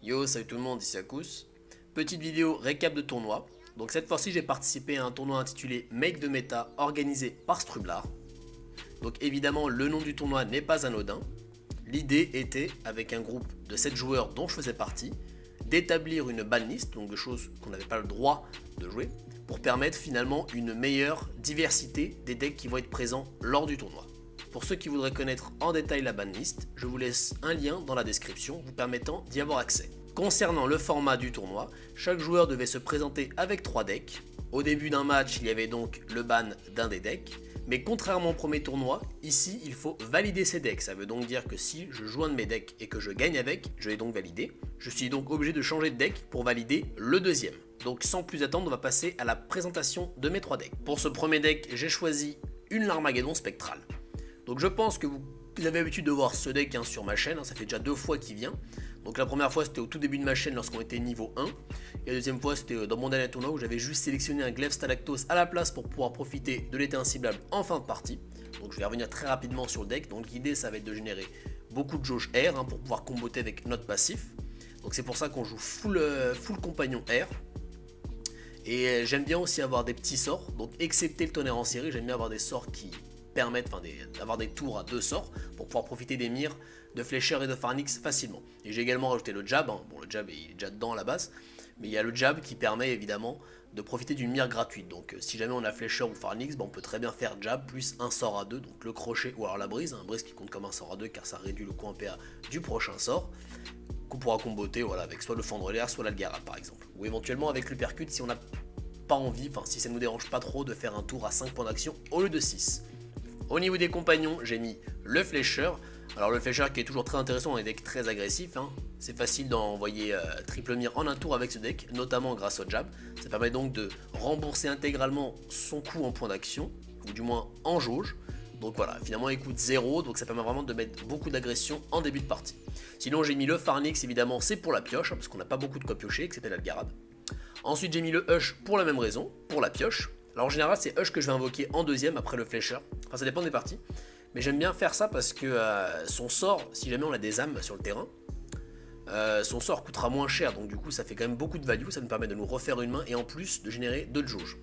Yo, salut tout le monde, ici Akous. Petite vidéo récap de tournoi. Donc cette fois-ci, j'ai participé à un tournoi intitulé Make the Meta organisé par Strublar. Donc évidemment, le nom du tournoi n'est pas anodin. L'idée était, avec un groupe de 7 joueurs dont je faisais partie, d'établir une banlist, donc de choses qu'on n'avait pas le droit de jouer, pour permettre finalement une meilleure diversité des decks qui vont être présents lors du tournoi. Pour ceux qui voudraient connaître en détail la banlist, je vous laisse un lien dans la description vous permettant d'y avoir accès. Concernant le format du tournoi, chaque joueur devait se présenter avec 3 decks. Au début d'un match, il y avait donc le ban d'un des decks, mais contrairement au premier tournoi, ici il faut valider ces decks. Ça veut donc dire que si je joue un de mes decks et que je gagne avec, je l'ai donc validé. Je suis donc obligé de changer de deck pour valider le deuxième. Donc sans plus attendre, on va passer à la présentation de mes 3 decks. Pour ce premier deck, j'ai choisi une Larmageddon spectrale. Donc je pense que vous avez l'habitude de voir ce deck sur ma chaîne, ça fait déjà 2 fois qu'il vient. Donc la première fois c'était au tout début de ma chaîne lorsqu'on était niveau 1. Et la deuxième fois c'était dans mon dernier tournoi où j'avais juste sélectionné un Glaive Stalactos à la place pour pouvoir profiter de l'été inciblable en fin de partie. Donc je vais revenir très rapidement sur le deck. Donc l'idée ça va être de générer beaucoup de jauge air pour pouvoir comboter avec notre passif. Donc c'est pour ça qu'on joue full compagnon air. Et j'aime bien aussi avoir des petits sorts, donc excepté le tonnerre en série, j'aime bien avoir des sorts qui permettent d'avoir des tours à 2 sorts pour pouvoir profiter des mires de Flécheur et de Pharnix facilement. Et j'ai également rajouté le jab, bon le jab il est déjà dedans à la base, mais il y a le jab qui permet évidemment de profiter d'une mire gratuite. Donc si jamais on a Flécheur ou Pharnix, on peut très bien faire jab plus un sort à 2, donc le crochet ou alors la brise, brise qui compte comme un sort à 2 car ça réduit le coût en PA du prochain sort, qu'on pourra comboter avec soit le fendre l'air, soit l'Algarade par exemple. Ou éventuellement avec l'Uppercut si on n'a pas envie, si ça ne nous dérange pas trop de faire un tour à 5 points d'action au lieu de 6. Au niveau des compagnons, j'ai mis le Flécheur. Alors le Flécheur qui est toujours très intéressant dans les decks très agressifs. C'est facile d'envoyer triple mire en un tour avec ce deck, notamment grâce au jab. Ça permet donc de rembourser intégralement son coût en points d'action, ou du moins en jauge. Donc voilà, finalement il coûte 0, donc ça permet vraiment de mettre beaucoup d'agression en début de partie. Sinon j'ai mis le Pharnix, évidemment c'est pour la pioche, parce qu'on n'a pas beaucoup de quoi piocher, excepté l'Algarade. Ensuite j'ai mis le Hush pour la même raison, pour la pioche. Alors en général c'est Hush que je vais invoquer en deuxième après le Flécheur, enfin ça dépend des parties. Mais j'aime bien faire ça parce que son sort, si jamais on a des âmes sur le terrain, son sort coûtera moins cher, donc du coup ça fait quand même beaucoup de value, ça nous permet de nous refaire une main et en plus de générer 2 de jauge.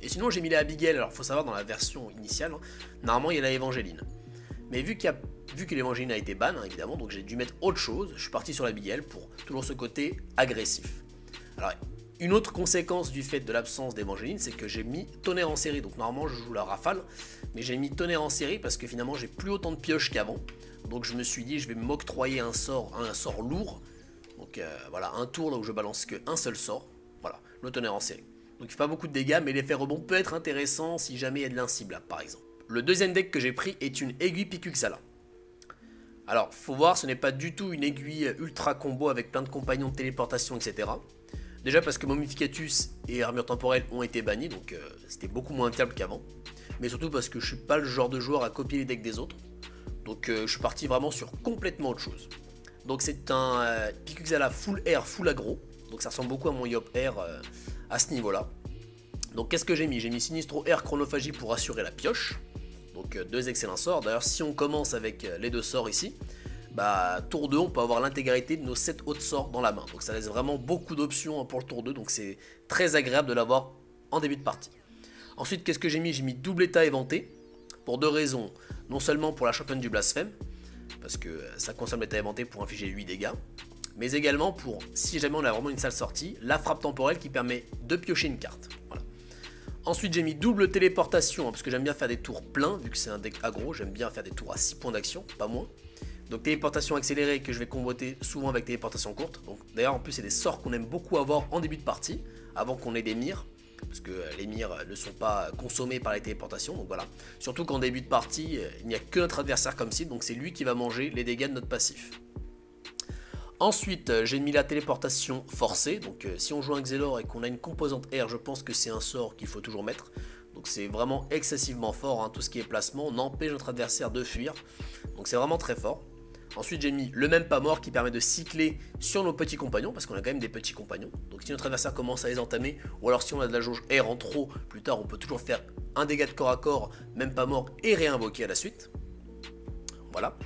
Et sinon j'ai mis la Abigail, alors il faut savoir dans la version initiale, normalement il y a la Évangéline. Mais vu que l'Évangéline a été ban, évidemment, donc j'ai dû mettre autre chose, je suis parti sur la Abigail pour toujours ce côté agressif. Alors une autre conséquence du fait de l'absence d'Évangéline, c'est que j'ai mis tonnerre en série. Donc normalement je joue la rafale, mais j'ai mis tonnerre en série parce que finalement j'ai plus autant de pioches qu'avant. Donc je me suis dit je vais m'octroyer un sort lourd. Donc voilà, un tour là où je balance qu'un seul sort. Voilà, le tonnerre en série. Donc il fait pas beaucoup de dégâts, mais l'effet rebond peut être intéressant si jamais il y a de l'inciblable par exemple. Le deuxième deck que j'ai pris est une aiguille Picuxala. Alors faut voir, ce n'est pas du tout une aiguille ultra combo avec plein de compagnons de téléportation, etc. Déjà parce que Momificatus et Armure Temporelle ont été bannis, donc c'était beaucoup moins fiable qu'avant. Mais surtout parce que je suis pas le genre de joueur à copier les decks des autres. Donc je suis parti vraiment sur complètement autre chose. Donc c'est un Picuxala full air, full aggro. Donc ça ressemble beaucoup à mon Yop Air à ce niveau-là. Donc qu'est-ce que j'ai mis? J'ai mis Sinistro Air Chronophagie pour assurer la pioche. Donc 2 excellents sorts. D'ailleurs si on commence avec les 2 sorts ici, tour 2 on peut avoir l'intégralité de nos 7 autres sorts dans la main, donc ça laisse vraiment beaucoup d'options pour le tour 2, donc c'est très agréable de l'avoir en début de partie. Ensuite qu'est-ce que j'ai mis? J'ai mis double état éventé, pour 2 raisons, non seulement pour la championne du blasphème, parce que ça consomme l'état éventé pour infliger 8 dégâts, mais également pour, si jamais on a vraiment une sale sortie, la frappe temporelle qui permet de piocher une carte. Voilà. Ensuite j'ai mis double téléportation, parce que j'aime bien faire des tours pleins, vu que c'est un deck aggro, j'aime bien faire des tours à 6 points d'action, pas moins. Donc téléportation accélérée que je vais comboter souvent avec téléportation courte. Donc d'ailleurs en plus c'est des sorts qu'on aime beaucoup avoir en début de partie, avant qu'on ait des mires, parce que les mires ne sont pas consommées par les téléportations, donc voilà. Surtout qu'en début de partie, il n'y a que notre adversaire comme cible, donc c'est lui qui va manger les dégâts de notre passif. Ensuite j'ai mis la téléportation forcée, donc si on joue un Xelor et qu'on a une composante air, je pense que c'est un sort qu'il faut toujours mettre. Donc c'est vraiment excessivement fort, tout ce qui est placement, on empêche notre adversaire de fuir, donc c'est vraiment très fort. Ensuite j'ai mis le même pas mort qui permet de cycler sur nos petits compagnons, parce qu'on a quand même des petits compagnons. Donc si notre adversaire commence à les entamer, ou alors si on a de la jauge air en trop, plus tard on peut toujours faire un dégât de corps à corps, même pas mort, et réinvoquer à la suite. Voilà.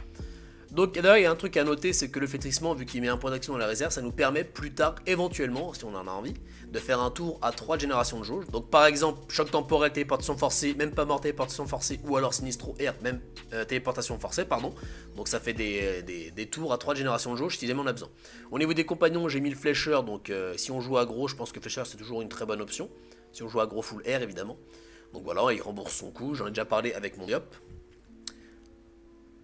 Donc d'ailleurs il y a un truc à noter, c'est que le flétrissement, vu qu'il met un point d'action dans la réserve, ça nous permet plus tard, éventuellement, si on en a envie, de faire un tour à 3 générations de jauge. Donc par exemple, choc temporel, téléportation forcée, même pas mort, téléportation forcée, ou alors sinistro air, même téléportation forcée, pardon. Donc ça fait des tours à 3 générations de jauge si jamais on a besoin. Au niveau des compagnons, j'ai mis le flècheur, donc si on joue aggro, je pense que flècheur c'est toujours une très bonne option. Si on joue aggro full air évidemment. Donc voilà, il rembourse son coup, j'en ai déjà parlé avec mon Diop.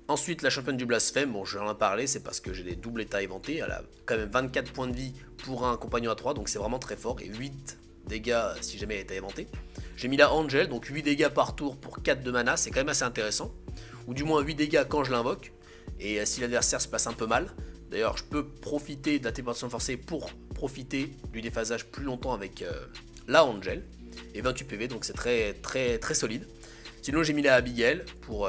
Ensuite, la championne du blasphème, bon je vais en parler, c'est parce que j'ai des doubles états éventés, elle a quand même 24 points de vie pour un compagnon à 3, donc c'est vraiment très fort, et 8 dégâts si jamais elle est éventée. J'ai mis la Angel, donc 8 dégâts par tour pour 4 de mana, c'est quand même assez intéressant, ou du moins 8 dégâts quand je l'invoque, et si l'adversaire se passe un peu mal. D'ailleurs, je peux profiter de la téléportation forcée pour profiter du déphasage plus longtemps avec la Angel, et 28 PV, donc c'est très solide. Sinon j'ai mis la Abigail pour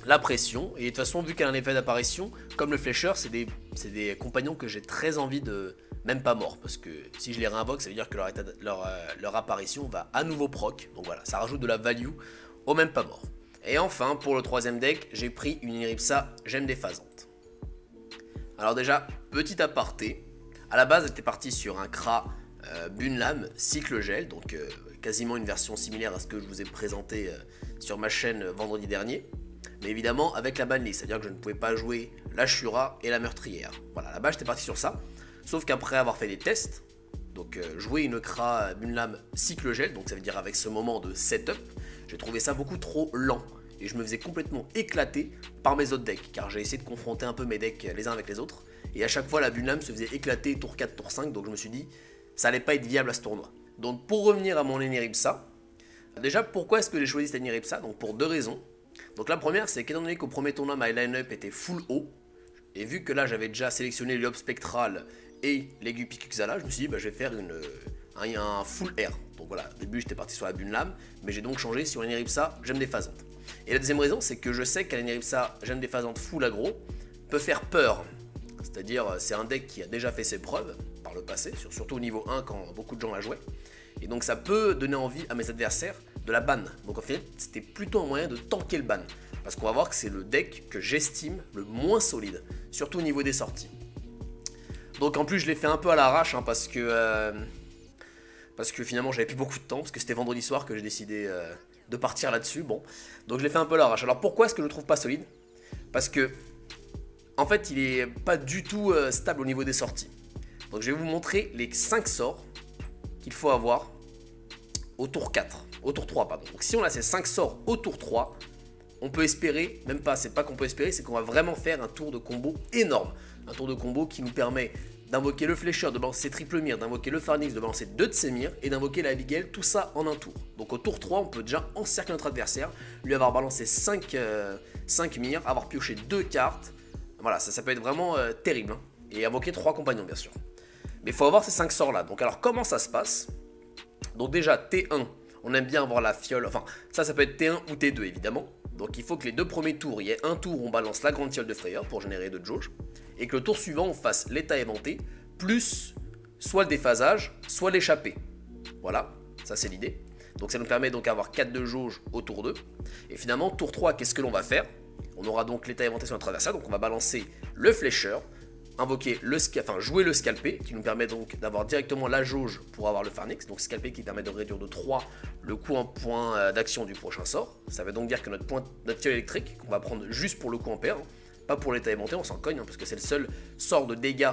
la pression, et de toute façon vu qu'elle a un effet d'apparition, comme le flécheur, c'est des compagnons que j'ai très envie de même pas mort, parce que si je les réinvoque, ça veut dire que leur apparition va à nouveau proc, donc voilà, ça rajoute de la value au même pas mort. Et enfin, pour le troisième deck, j'ai pris une Iniripsa Gemme déphasante. Alors déjà, petit aparté, à la base elle était partie sur un Kra Bunlam cycle gel, donc quasiment une version similaire à ce que je vous ai présenté sur ma chaîne vendredi dernier. Mais évidemment avec la banlist, c'est-à-dire que je ne pouvais pas jouer la Shura et la meurtrière. Voilà, là-bas j'étais parti sur ça. Sauf qu'après avoir fait des tests, donc jouer une Kra Bunlam cycle gel, donc ça veut dire avec ce moment de setup, j'ai trouvé ça beaucoup trop lent. Et je me faisais complètement éclater par mes autres decks, car j'ai essayé de confronter un peu mes decks les uns avec les autres. Et à chaque fois la Bunlam se faisait éclater tour 4, tour 5, donc je me suis dit, ça allait pas être viable à ce tournoi. Donc pour revenir à mon Iniripsa, déjà pourquoi est-ce que j'ai choisi cette Iniripsa? Donc pour deux raisons. Donc la première, c'est qu'étant donné qu'au premier tournoi, ma line-up était full haut, et vu que là j'avais déjà sélectionné l'Op Spectral et l'Aiguille-Pique-Xala, je me suis dit, bah, je vais faire un full air. Donc voilà, au début j'étais parti sur la Bunlam, mais j'ai donc changé sur l'Iniripsa Gemme déphasante. Et la deuxième raison, c'est que je sais qu'à l'Iniripsa Gemme déphasante full aggro peut faire peur. C'est-à-dire, c'est un deck qui a déjà fait ses preuves par le passé, surtout au niveau 1 quand beaucoup de gens la jouaient. Et donc ça peut donner envie à mes adversaires de la ban. Donc en fait, c'était plutôt un moyen de tanker le ban. Parce qu'on va voir que c'est le deck que j'estime le moins solide, surtout au niveau des sorties. Donc en plus, je l'ai fait un peu à l'arrache, hein, parce que finalement, j'avais plus beaucoup de temps, parce que c'était vendredi soir que j'ai décidé de partir là-dessus. Bon, donc je l'ai fait un peu à l'arrache. Alors pourquoi est-ce que je le trouve pas solide? Parce que, en fait, il est pas du tout stable au niveau des sorties. Donc je vais vous montrer les 5 sorts qu'il faut avoir au tour 4, au tour 3 pardon. Donc si on a ces 5 sorts au tour 3, on peut espérer, même pas, c'est pas qu'on peut espérer, c'est qu'on va vraiment faire un tour de combo énorme. Un tour de combo qui nous permet d'invoquer le flécheur, de balancer triple mire, d'invoquer le Pharnix, de balancer 2 de ses mires et d'invoquer la Abigail, tout ça en un tour. Donc au tour 3, on peut déjà encercler notre adversaire, lui avoir balancé 5 mires, avoir pioché 2 cartes. Voilà, ça peut être vraiment terrible, hein. Et invoquer 3 compagnons bien sûr. Mais il faut avoir ces 5 sorts là. Donc alors comment ça se passe? Donc déjà T1, on aime bien avoir la fiole, enfin ça peut être T1 ou T2 évidemment. Donc il faut que les 2 premiers tours, il y ait un tour où on balance la grande fiole de frayeur pour générer 2 de jauge. Et que le tour suivant on fasse l'état éventé, plus soit le déphasage, soit l'échappée. Voilà, ça c'est l'idée. Donc ça nous permet donc d'avoir 4 de jauge au tour 2. Et finalement tour 3, qu'est-ce que l'on va faire? On aura donc l'état éventé sur notre adversaire, donc on va balancer le flécheur, invoquer jouer le scalpé, qui nous permet donc d'avoir directement la jauge pour avoir le Pharnix, donc scalpé qui permet de réduire de 3 le coût en point d'action du prochain sort. Ça veut donc dire que notre fiole électrique, qu'on va prendre juste pour le coup en paire, hein, pas pour l'état éventé, on s'en cogne, hein, parce que c'est le seul sort de dégâts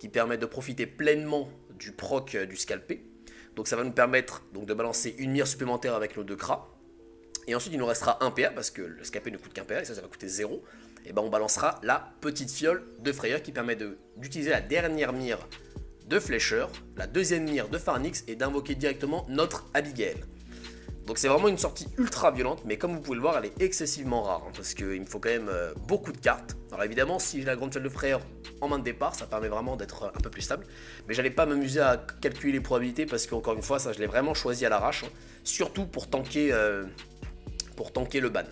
qui permet de profiter pleinement du proc du scalpé. Donc ça va nous permettre donc, de balancer une mire supplémentaire avec nos 2 Kra. Et ensuite il nous restera un PA, parce que le scalpé ne coûte qu'un PA, et ça va coûter 0. Et ben on balancera la petite fiole de frayeur qui permet d'utiliser la dernière mire de flécheur, la deuxième mire de Pharnix et d'invoquer directement notre Abigail. Donc c'est vraiment une sortie ultra violente, mais comme vous pouvez le voir, elle est excessivement rare, hein, parce qu'il me faut quand même beaucoup de cartes. Alors évidemment, si j'ai la grande fiole de frayeur en main de départ, ça permet vraiment d'être un peu plus stable. Mais j'allais pas m'amuser à calculer les probabilités, parce qu'encore une fois, ça je l'ai vraiment choisi à l'arrache, hein, surtout pour tanker le ban.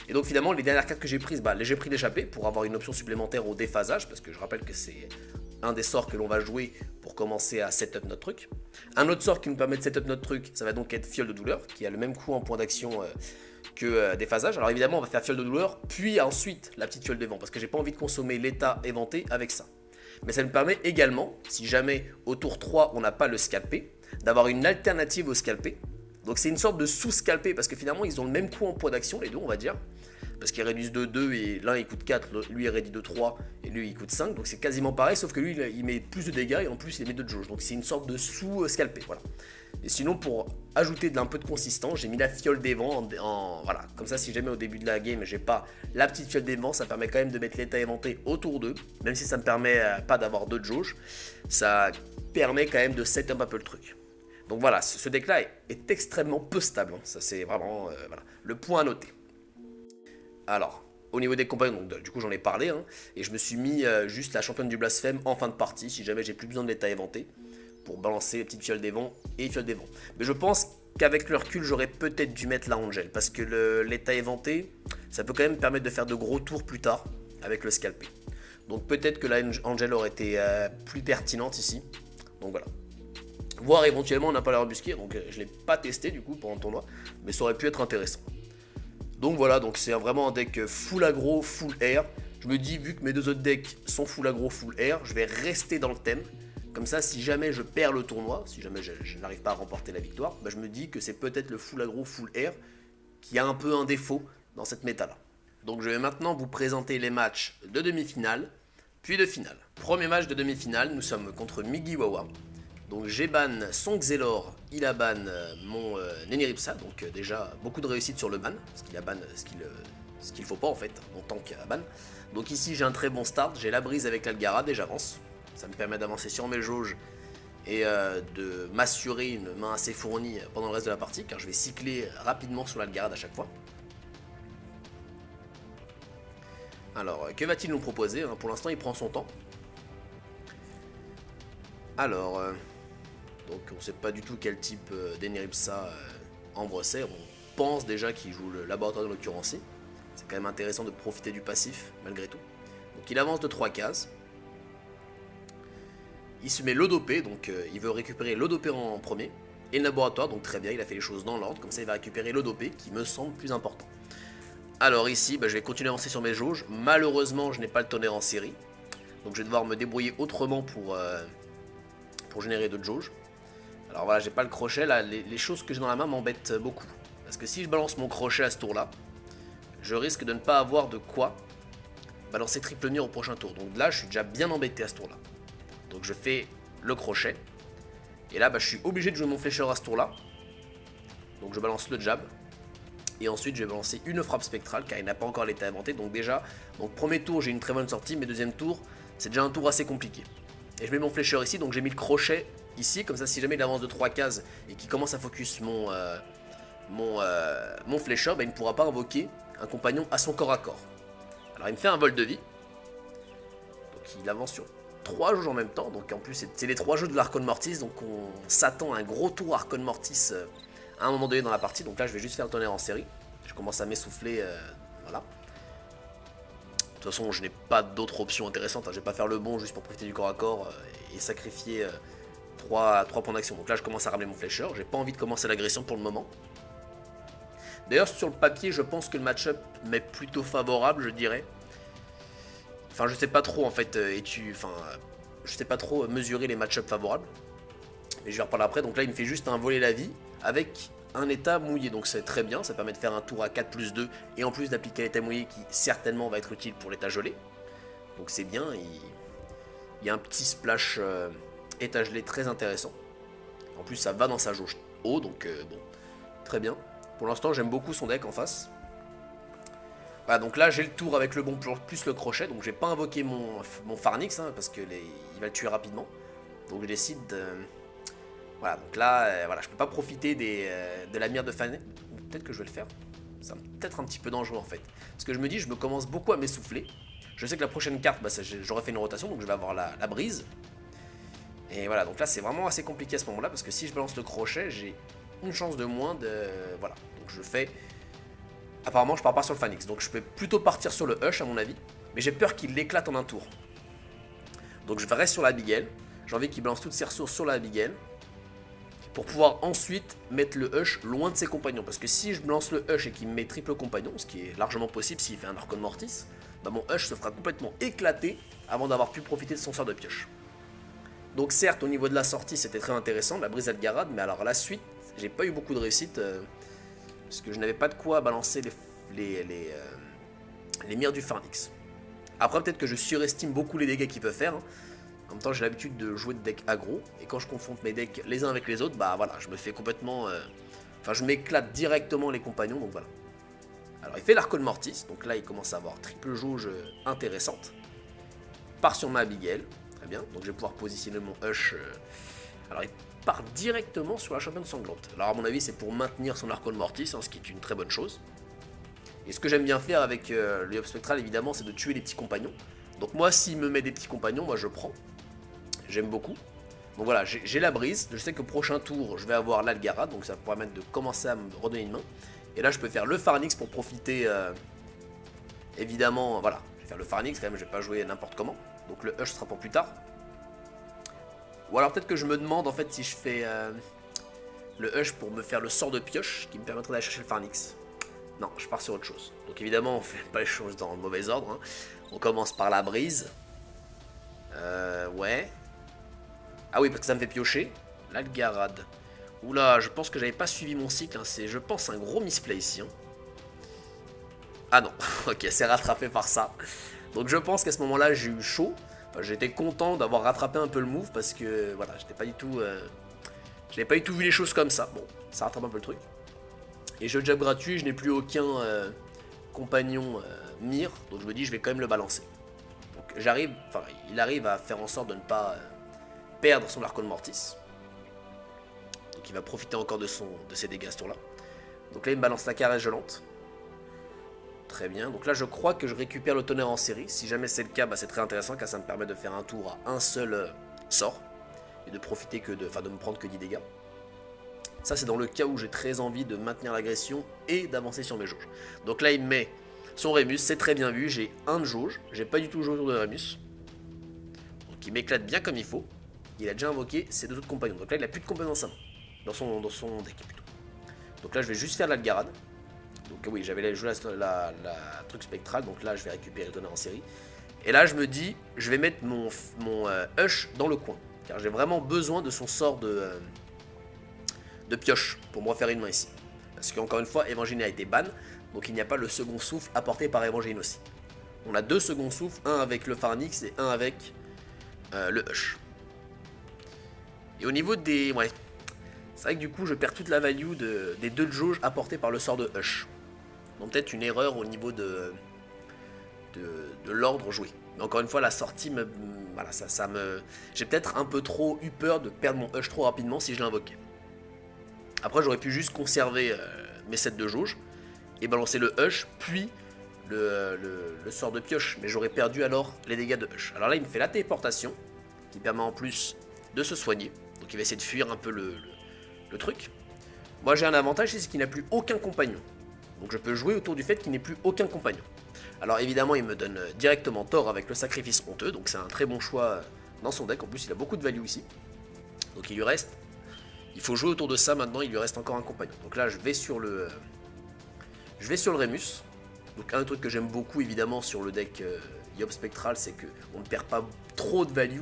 Et donc finalement les dernières cartes que j'ai prises, j'ai pris l'échappée pour avoir une option supplémentaire au déphasage, parce que je rappelle que c'est un des sorts que l'on va jouer pour commencer à setup notre truc. Un autre sort qui nous permet de setup notre truc, ça va donc être fiole de douleur, qui a le même coût en point d'action que déphasage. Alors évidemment, on va faire fiole de douleur, puis ensuite la petite fiole des vents, parce que j'ai pas envie de consommer l'état éventé avec ça. Mais ça me permet également, si jamais au tour 3 on n'a pas le scalpé, d'avoir une alternative au scalpé. Donc c'est une sorte de sous-scalpé, parce que finalement ils ont le même coût en poids d'action, les deux on va dire. Parce qu'ils réduisent de 2 et l'un il coûte 4, lui il réduit de 3 et lui il coûte 5. Donc c'est quasiment pareil, sauf que lui il met plus de dégâts et en plus il met de jauge. Donc c'est une sorte de sous-scalpé, voilà. Et sinon pour ajouter un peu de consistance, j'ai mis la fiole des vents voilà. Comme ça si jamais au début de la game j'ai pas la petite fiole des vents, ça permet quand même de mettre l'état éventé autour d'eux. Même si ça me permet pas d'avoir de jauge, ça permet quand même de setup un peu le truc. Donc voilà, ce deck là est extrêmement peu stable, hein. Ça c'est vraiment voilà, le point à noter. Alors, au niveau des compagnons, donc, du coup j'en ai parlé, hein, et je me suis mis juste la championne du blasphème en fin de partie, si jamais j'ai plus besoin de l'état éventé, pour balancer petite fiole des vents et fiole des vents. Mais je pense qu'avec le recul, j'aurais peut-être dû mettre la Angel, parce que l'état éventé, ça peut quand même permettre de faire de gros tours plus tard, avec le scalpé. Donc peut-être que la Angel aurait été plus pertinente ici, donc voilà. Voire éventuellement on n'a pas la rebusquée, donc je ne l'ai pas testé du coup pendant le tournoi, mais ça aurait pu être intéressant. Donc voilà, donc c'est vraiment un deck full aggro, full air. Je me dis, vu que mes deux autres decks sont full aggro, full air, je vais rester dans le thème. Comme ça, si jamais je perds le tournoi, si jamais je n'arrive pas à remporter la victoire, bah je me dis que c'est peut-être le full aggro, full air qui a un peu un défaut dans cette méta-là. Donc je vais maintenant vous présenter les matchs de demi-finale, puis de finale. Premier match de demi-finale, nous sommes contre Migiwawa. Donc j'ai ban son Xelor, il a ban mon Neniripsa, donc déjà beaucoup de réussite sur le ban, parce qu'il a ban ce qu'il faut pas en fait, mon tank a ban. Donc ici j'ai un très bon start, j'ai la brise avec l'Algarad et j'avance. Ça me permet d'avancer sur mes jauges et de m'assurer une main assez fournie pendant le reste de la partie, car je vais cycler rapidement sur l'Algarad à chaque fois. Alors que va-t-il nous proposer? Pour l'instant il prend son temps. Alors... donc on ne sait pas du tout quel type d'Eniripsa Ambre c'est. On pense déjà qu'il joue le laboratoire de l'occurrencé. C'est quand même intéressant de profiter du passif malgré tout. Donc il avance de 3 cases. Il se met l'Odopé, donc il veut récupérer l'Odopé en premier. Et le laboratoire, donc très bien, il a fait les choses dans l'ordre. Comme ça il va récupérer l'Odopé qui me semble plus important. Alors ici, je vais continuer à avancer sur mes jauges. Malheureusement je n'ai pas le tonnerre en série. Donc je vais devoir me débrouiller autrement pour générer d'autres jauges. Alors voilà, j'ai pas le crochet, là, les choses que j'ai dans la main m'embêtent beaucoup. Parce que si je balance mon crochet à ce tour-là, je risque de ne pas avoir de quoi balancer triple mire au prochain tour. Donc là, je suis déjà bien embêté à ce tour-là. Donc je fais le crochet. Et là, je suis obligé de jouer mon flécheur à ce tour-là. Donc je balance le jab. Et ensuite, je vais balancer une frappe spectrale, car il n'a pas encore l'état inventé. Donc déjà, donc premier tour, j'ai une très bonne sortie, mais deuxième tour, c'est déjà un tour assez compliqué. Et je mets mon flécheur ici, donc j'ai mis le crochet ici, comme ça si jamais il avance de 3 cases et qu'il commence à focus mon flécheur, il ne pourra pas invoquer un compagnon à son corps à corps. Alors il me fait un vol de vie, donc il avance sur 3 jauges en même temps, donc en plus c'est les 3 jeux de l'Archon Mortis, donc on s'attend à un gros tour Archon Mortis à un moment donné dans la partie, donc là je vais juste faire le tonnerre en série, je commence à m'essouffler, voilà. De toute façon, je n'ai pas d'autres options intéressantes. Je vais pas faire le bon juste pour profiter du corps à corps et sacrifier 3 points d'action. Donc là, je commence à ramener mon flécheur. J'ai pas envie de commencer l'agression pour le moment. D'ailleurs, sur le papier, je pense que le match-up m'est plutôt favorable, je dirais. Enfin, je sais pas trop en fait. Je sais pas trop mesurer les match-up favorables. Mais je vais en reparler après. Donc là, il me fait juste un voler la vie avec un état mouillé, donc c'est très bien, ça permet de faire un tour à 4 plus 2 et en plus d'appliquer l'état mouillé qui certainement va être utile pour l'état gelé, donc c'est bien, il y a un petit splash état gelé très intéressant, en plus ça va dans sa jauge haut, donc bon, très bien, pour l'instant j'aime beaucoup son deck en face. Voilà, donc là j'ai le tour avec le bon plus le crochet, donc j'ai pas invoqué mon Pharnix, parce que il va le tuer rapidement, donc je décide de... Voilà, donc là, voilà, je peux pas profiter de la mire de Pharnix. Peut-être que je vais le faire. C'est peut-être un petit peu dangereux en fait. Parce que je me dis, je me commence beaucoup à m'essouffler. Je sais que la prochaine carte, j'aurai fait une rotation, donc je vais avoir la brise. Et voilà, donc là c'est vraiment assez compliqué à ce moment-là, parce que si je balance le crochet, j'ai une chance de moins de... Voilà, donc je fais... Apparemment, je pars pas sur le Pharnix, donc je peux plutôt partir sur le Hush à mon avis. Mais j'ai peur qu'il l'éclate en un tour. Donc je reste sur la Abigail. J'ai envie qu'il balance toutes ses ressources sur la Abigail. pour pouvoir ensuite mettre le Hush loin de ses compagnons. Parce que si je lance le Hush et qu'il me met triple compagnon, ce qui est largement possible s'il fait un Archon Mortis, bah mon Hush se fera complètement éclater avant d'avoir pu profiter de son sort de pioche. Donc certes, au niveau de la sortie, c'était très intéressant, la brise Algarad, mais alors la suite, j'ai pas eu beaucoup de réussite, parce que je n'avais pas de quoi balancer les mires du Pharnix. Après, peut-être que je surestime beaucoup les dégâts qu'il peut faire. Hein. En même temps, j'ai l'habitude de jouer de decks aggro, et quand je confronte mes decks les uns avec les autres, bah voilà, je me fais complètement... Enfin, je m'éclate directement les compagnons, donc voilà. Alors, il fait l'Archon Mortis, donc là, il commence à avoir triple jauge intéressante. Part sur ma Abigail, très bien, donc je vais pouvoir positionner mon Hush. Alors, il part directement sur la championne sanglante. Alors, à mon avis, c'est pour maintenir son Archon Mortis, hein, ce qui est une très bonne chose. Et ce que j'aime bien faire avec le Yob Spectral, évidemment, c'est de tuer les petits compagnons. Donc moi, s'il me met des petits compagnons, moi je prends. J'aime beaucoup. Donc voilà, j'ai la brise. Je sais que prochain tour, je vais avoir l'Algarad, donc ça va permettre de commencer à me redonner une main. Et là, je peux faire le Pharnix pour profiter, évidemment, voilà. Je vais faire le Pharnix, quand même, je vais pas jouer n'importe comment. Donc le Hush sera pour plus tard. Ou alors peut-être que je me demande, en fait, si je fais le Hush pour me faire le sort de pioche, qui me permettrait d'aller chercher le Pharnix. Non, je pars sur autre chose. Donc évidemment, on fait pas les choses dans le mauvais ordre. Hein. On commence par la brise. Ouais. Ah oui, parce que ça me fait piocher. L'Algarad. Oula, je pense que j'avais pas suivi mon cycle. Hein. C'est, je pense, un gros misplay ici. Hein. Ah non, ok, c'est rattrapé par ça. Donc je pense qu'à ce moment-là, j'ai eu chaud. Enfin, j'étais content d'avoir rattrapé un peu le move parce que voilà, j'étais pas du tout... j'avais pas du tout vu les choses comme ça. Bon, ça rattrape un peu le truc. Et jeu de jab gratuit, je n'ai plus aucun compagnon mire, donc je me dis je vais quand même le balancer. Donc j'arrive, enfin il arrive à faire en sorte de ne pas perdre son Archon Mortis. Donc il va profiter encore de ses dégâts ce tour là. Donc là il me balance la caresse gelante. Très bien, donc là je crois que je récupère le tonnerre en série. Si jamais c'est le cas, bah, c'est très intéressant car ça me permet de faire un tour à un seul sort. Et de profiter que de me prendre que 10 dégâts. Ça c'est dans le cas où j'ai très envie de maintenir l'agression et d'avancer sur mes jauges. Donc là il me met son Rémus, c'est très bien vu, j'ai un de jauge, j'ai pas du tout joué autour de Rémus. Donc il m'éclate bien comme il faut. Il a déjà invoqué ses deux autres compagnons. Donc là il a plus de compagnons dans sa main, dans son deck plutôt. Donc là je vais juste faire l'Algarad. Donc oui, j'avais joué la truc spectral, donc là je vais récupérer le tonnerre en série. Et là je me dis, je vais mettre mon Hush dans le coin, car j'ai vraiment besoin de son sort de pioche pour me refaire une main ici. Parce qu'encore une fois, Évangéline a été ban, donc il n'y a pas le second souffle apporté par Évangéline aussi. On a deux seconds souffles, un avec le Pharnix et un avec le Hush. Et au niveau des... Ouais, c'est vrai que du coup je perds toute la value des deux de jauge apportés par le sort de Hush. Donc peut-être une erreur au niveau de l'ordre joué. Mais encore une fois, la sortie me... Voilà, ça me... J'ai peut-être un peu trop eu peur de perdre mon Hush trop rapidement si je l'invoquais. Après, j'aurais pu juste conserver mes sets de jauge et balancer le Hush, puis le sort de pioche. Mais j'aurais perdu alors les dégâts de Hush. Alors là, il me fait la téléportation, qui permet en plus de se soigner. Donc il va essayer de fuir un peu le truc. Moi, j'ai un avantage, c'est qu'il n'a plus aucun compagnon. Donc je peux jouer autour du fait qu'il n'ait plus aucun compagnon. Alors évidemment, il me donne directement tort avec le sacrifice honteux. Donc c'est un très bon choix dans son deck. En plus, il a beaucoup de value ici. Donc il lui reste... Il faut jouer autour de ça maintenant, il lui reste encore un compagnon. Donc là, je vais sur le Rémus. Donc un truc que j'aime beaucoup évidemment sur le deck Yob Spectral, c'est qu'on ne perd pas trop de value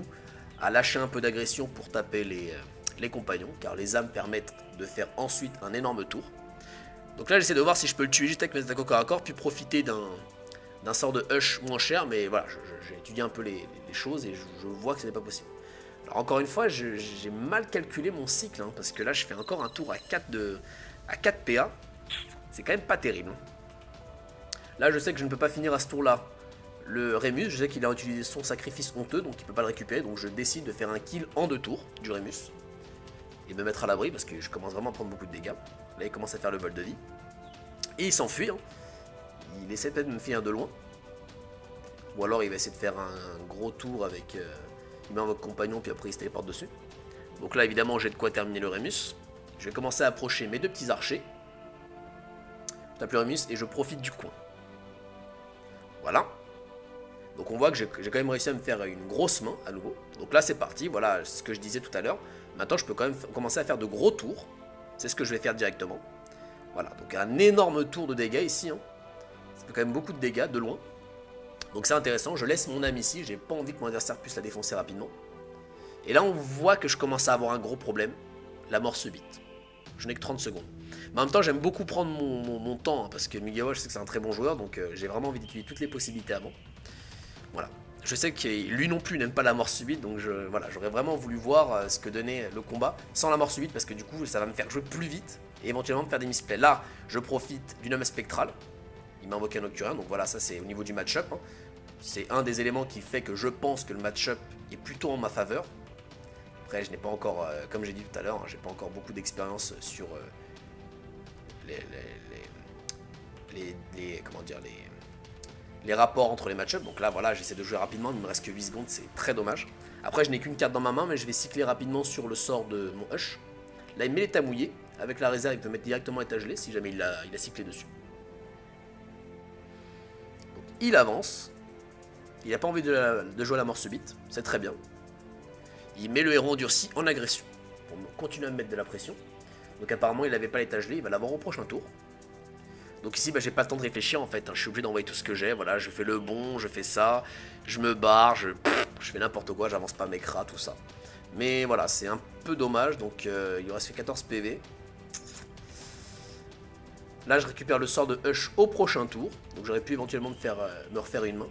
à lâcher un peu d'agression pour taper les compagnons, car les âmes permettent de faire ensuite un énorme tour. Donc là, j'essaie de voir si je peux le tuer juste avec mes attaques au corps à corps, puis profiter d'un sort de Hush moins cher, mais voilà, j'ai étudié un peu les choses et je vois que ce n'est pas possible. Alors encore une fois, j'ai mal calculé mon cycle, hein, parce que là je fais encore un tour à 4 PA. C'est quand même pas terrible. Là je sais que je ne peux pas finir à ce tour là le Rémus, je sais qu'il a utilisé son sacrifice honteux, donc il ne peut pas le récupérer, donc je décide de faire un kill en 2 tours du Rémus. Et de me mettre à l'abri, parce que je commence vraiment à prendre beaucoup de dégâts. Là il commence à faire le vol de vie. Et il s'enfuit, hein. Il essaie peut-être de me finir de loin. Ou alors il va essayer de faire un gros tour avec... il met votre compagnon, puis après il se téléporte dessus. Donc là, évidemment, j'ai de quoi terminer le Rémus. Je vais commencer à approcher mes deux petits archers. Je tape le Rémus et je profite du coin. Voilà. Donc on voit que j'ai quand même réussi à me faire une grosse main à nouveau. Donc là, c'est parti. Voilà ce que je disais tout à l'heure. Maintenant, je peux quand même commencer à faire de gros tours. C'est ce que je vais faire directement. Voilà, donc un énorme tour de dégâts ici. Hein. Ça fait quand même beaucoup de dégâts de loin. Donc c'est intéressant, je laisse mon âme ici. J'ai pas envie que mon adversaire puisse la défoncer rapidement. Et là, on voit que je commence à avoir un gros problème. La mort subite. Je n'ai que 30 secondes. Mais en même temps, j'aime beaucoup prendre mon temps. Hein, parce que Mugawa, je sais que c'est un très bon joueur. Donc j'ai vraiment envie d'utiliser toutes les possibilités avant. Voilà. Je sais que lui non plus n'aime pas la mort subite, donc voilà, j'aurais vraiment voulu voir ce que donnait le combat sans la mort subite, parce que du coup ça va me faire jouer plus vite et éventuellement me faire des misplays. Là, je profite d'une âme spectrale, il m'a invoqué un Nocturien, donc voilà, ça c'est au niveau du match-up. Hein. C'est un des éléments qui fait que je pense que le match-up est plutôt en ma faveur. Après, je n'ai pas encore, comme j'ai dit tout à l'heure, hein, j'ai pas encore beaucoup d'expérience sur les rapports entre les match-ups. Donc là, voilà, j'essaie de jouer rapidement, il me reste que 8 secondes, c'est très dommage. Après, je n'ai qu'une carte dans ma main, mais je vais cycler rapidement sur le sort de mon Hush. Là, il met l'état mouillé. Avec la réserve, il peut mettre directement état gelé si jamais il a cyclé dessus. Donc, il avance. Il n'a pas envie de jouer à la mort subite, c'est très bien. Il met le héros endurci en agression pour continuer à me mettre de la pression. Donc apparemment, il n'avait pas l'état gelé, il va l'avoir au prochain tour. Donc ici, bah, j'ai pas le temps de réfléchir en fait, hein. Je suis obligé d'envoyer tout ce que j'ai, voilà, je fais le bon, je fais ça, je me barre, je fais n'importe quoi, j'avance pas mes crats, tout ça. Mais voilà, c'est un peu dommage, donc il lui reste fait 14 PV. Là, je récupère le sort de Hush au prochain tour, donc j'aurais pu éventuellement me refaire une main.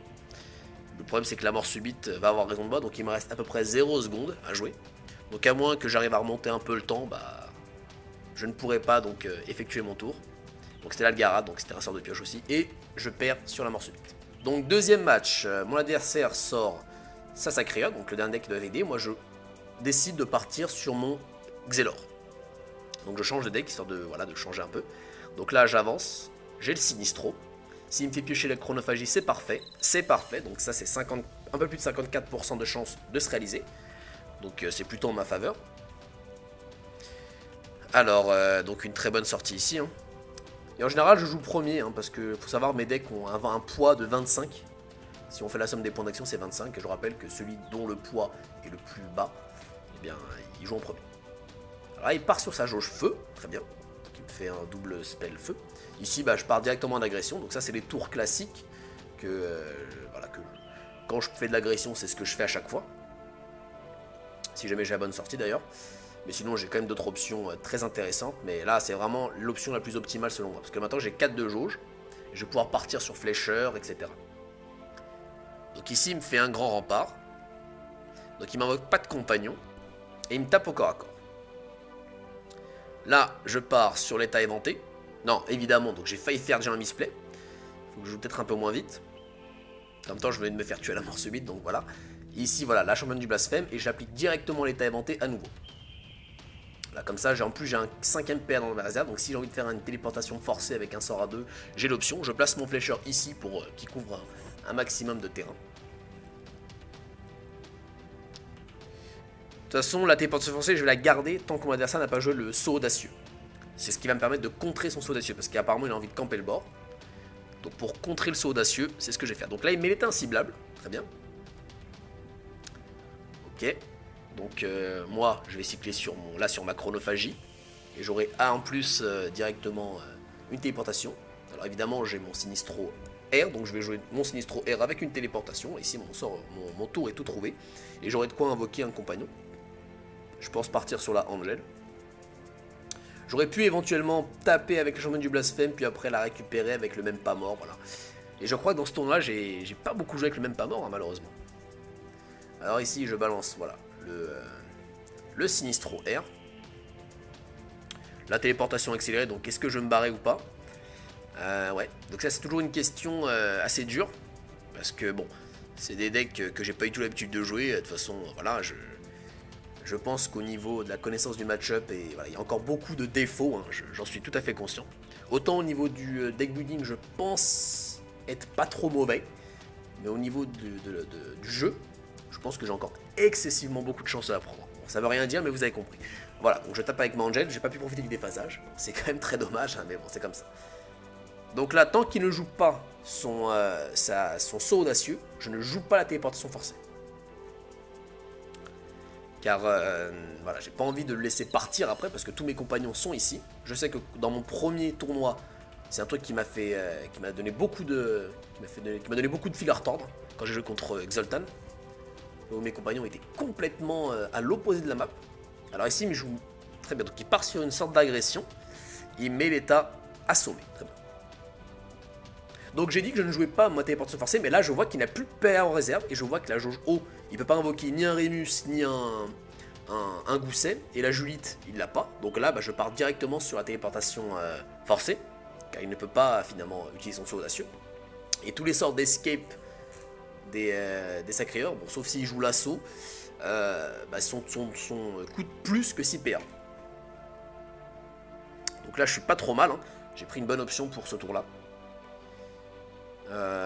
Le problème, c'est que la mort subite va avoir raison de moi, donc il me reste à peu près 0 secondes à jouer. Donc à moins que j'arrive à remonter un peu le temps, bah, je ne pourrai pas donc effectuer mon tour. Donc c'était l'Algarade, donc c'était un sort de pioche aussi, et je perds sur la mort subite. Donc deuxième match, mon adversaire sort sa Sacréa, donc le dernier deck qui doit aider, moi je décide de partir sur mon Xelor. Donc je change de deck, histoire de, voilà, de changer un peu. Donc là j'avance, j'ai le Sinistro, s'il me fait piocher la Chronophagie c'est parfait, donc ça c'est un peu plus de 54% de chance de se réaliser, donc c'est plutôt en ma faveur. Alors, donc une très bonne sortie ici, hein. Et en général, je joue premier, hein, parce que faut savoir, mes decks ont un poids de 25. Si on fait la somme des points d'action, c'est 25. Et je rappelle que celui dont le poids est le plus bas, eh bien, il joue en premier. Alors là, il part sur sa jauge feu, très bien. Donc il me fait un double spell feu. Ici, bah, je pars directement en agression. Donc ça, c'est les tours classiques voilà, quand je fais de l'agression, c'est ce que je fais à chaque fois. Si jamais j'ai la bonne sortie d'ailleurs. Mais sinon, j'ai quand même d'autres options très intéressantes. Mais là, c'est vraiment l'option la plus optimale selon moi. Parce que maintenant, j'ai 4 de jauge. Je vais pouvoir partir sur flécheur, etc. Donc ici, il me fait un grand rempart. Donc il m'invoque pas de compagnon. Et il me tape au corps à corps. Là, je pars sur l'état éventé. Non, évidemment, donc j'ai failli faire déjà un misplay. Faut que je joue peut-être un peu moins vite. En même temps, je venais de me faire tuer à la mort subite, donc voilà. Et ici, voilà, la championne du blasphème. Et j'applique directement l'état éventé à nouveau. Là, comme ça, en plus j'ai un 5ème PA dans ma réserve, donc si j'ai envie de faire une téléportation forcée avec un sort à 2, j'ai l'option. Je place mon flécheur ici pour qu'il couvre un maximum de terrain. De toute façon, la téléportation forcée, je vais la garder tant que mon adversaire n'a pas joué le saut audacieux. C'est ce qui va me permettre de contrer son saut audacieux, parce qu'apparemment il a envie de camper le bord. Donc pour contrer le saut audacieux, c'est ce que je vais faire. Donc là, il met l'état inciblable, très bien. Ok. Donc moi, je vais cycler sur ma chronophagie. Et j'aurai en plus directement une téléportation. Alors évidemment, j'ai mon Sinistro R. Donc je vais jouer mon Sinistro R avec une téléportation. Ici, mon tour est tout trouvé. Et j'aurai de quoi invoquer un compagnon. Je pense partir sur la Angel. J'aurais pu éventuellement taper avec le championne du blasphème. Puis après la récupérer avec le même pas mort. Voilà. Et je crois que dans ce tournoi-là, j'ai pas beaucoup joué avec le même pas mort, hein, malheureusement. Alors ici, je balance, voilà. Le Sinistro R. La téléportation accélérée, donc est-ce que je me barrais ou pas? Ouais, donc ça c'est toujours une question assez dure. Parce que bon, c'est des decks que j'ai pas eu tout l'habitude de jouer. De toute façon, voilà, je pense qu'au niveau de la connaissance du match-up, voilà, il y a encore beaucoup de défauts, hein, j'en suis tout à fait conscient. Autant au niveau du deck building, je pense être pas trop mauvais. Mais au niveau du jeu, je pense que j'ai encore excessivement beaucoup de chance à apprendre. Bon, ça veut rien dire, mais vous avez compris. Voilà, donc je tape avec ma Angel, j'ai pas pu profiter du déphasage. C'est quand même très dommage, hein, mais bon, c'est comme ça. Donc là, tant qu'il ne joue pas son saut audacieux, je ne joue pas la téléportation forcée. car voilà, j'ai pas envie de le laisser partir après parce que tous mes compagnons sont ici. Je sais que dans mon premier tournoi, c'est un truc qui m'a fait, qui m'a donné beaucoup de, qui m'a donné beaucoup de fil à retordre quand j'ai joué contre Xoltan, où mes compagnons étaient complètement à l'opposé de la map. Alors ici, il me joue très bien, donc il part sur une sorte d'agression, il met l'état assommé, très bien. Donc j'ai dit que je ne jouais pas ma téléportation forcée, mais là je vois qu'il n'a plus de PA en réserve, et je vois que la jauge haut, il peut pas invoquer ni un Rémus, ni un Gousset, et la Julite, il l'a pas. Donc là, je pars directement sur la téléportation forcée, car il ne peut pas finalement utiliser son saut audacieux. Et tous les sorts d'escape des sacréeurs, bon, sauf s'il joue l'assaut, son coûte plus que 6 PA. Donc là je suis pas trop mal, hein. J'ai pris une bonne option pour ce tour là.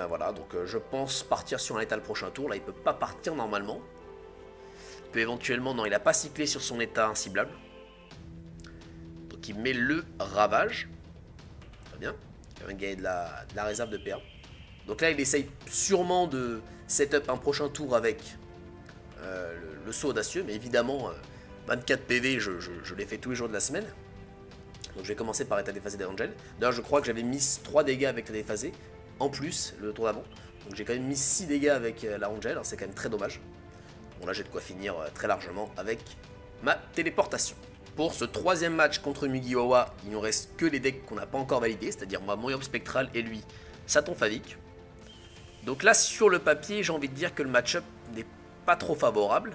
Voilà, donc je pense partir sur un état le prochain tour. Là il peut pas partir normalement. Il peut éventuellement, non, il a pas cyclé sur son état inciblable. Donc il met le ravage. Très bien, il va gagner de la réserve de PA. Donc là il essaye sûrement de setup un prochain tour avec le saut audacieux. Mais évidemment 24 PV je l'ai fait tous les jours de la semaine. Donc je vais commencer par état déphasé d'Angel. D'ailleurs je crois que j'avais mis 3 dégâts avec la déphasé. En plus, le tour d'avant. Donc j'ai quand même mis 6 dégâts avec la Angel, c'est quand même très dommage. Bon là j'ai de quoi finir très largement avec ma téléportation. Pour ce troisième match contre Mugiwawa, il nous reste que les decks qu'on n'a pas encore validés, c'est-à-dire moi, mon Orb Spectral et lui, Saton Favik. Donc là sur le papier, j'ai envie de dire que le match-up n'est pas trop favorable,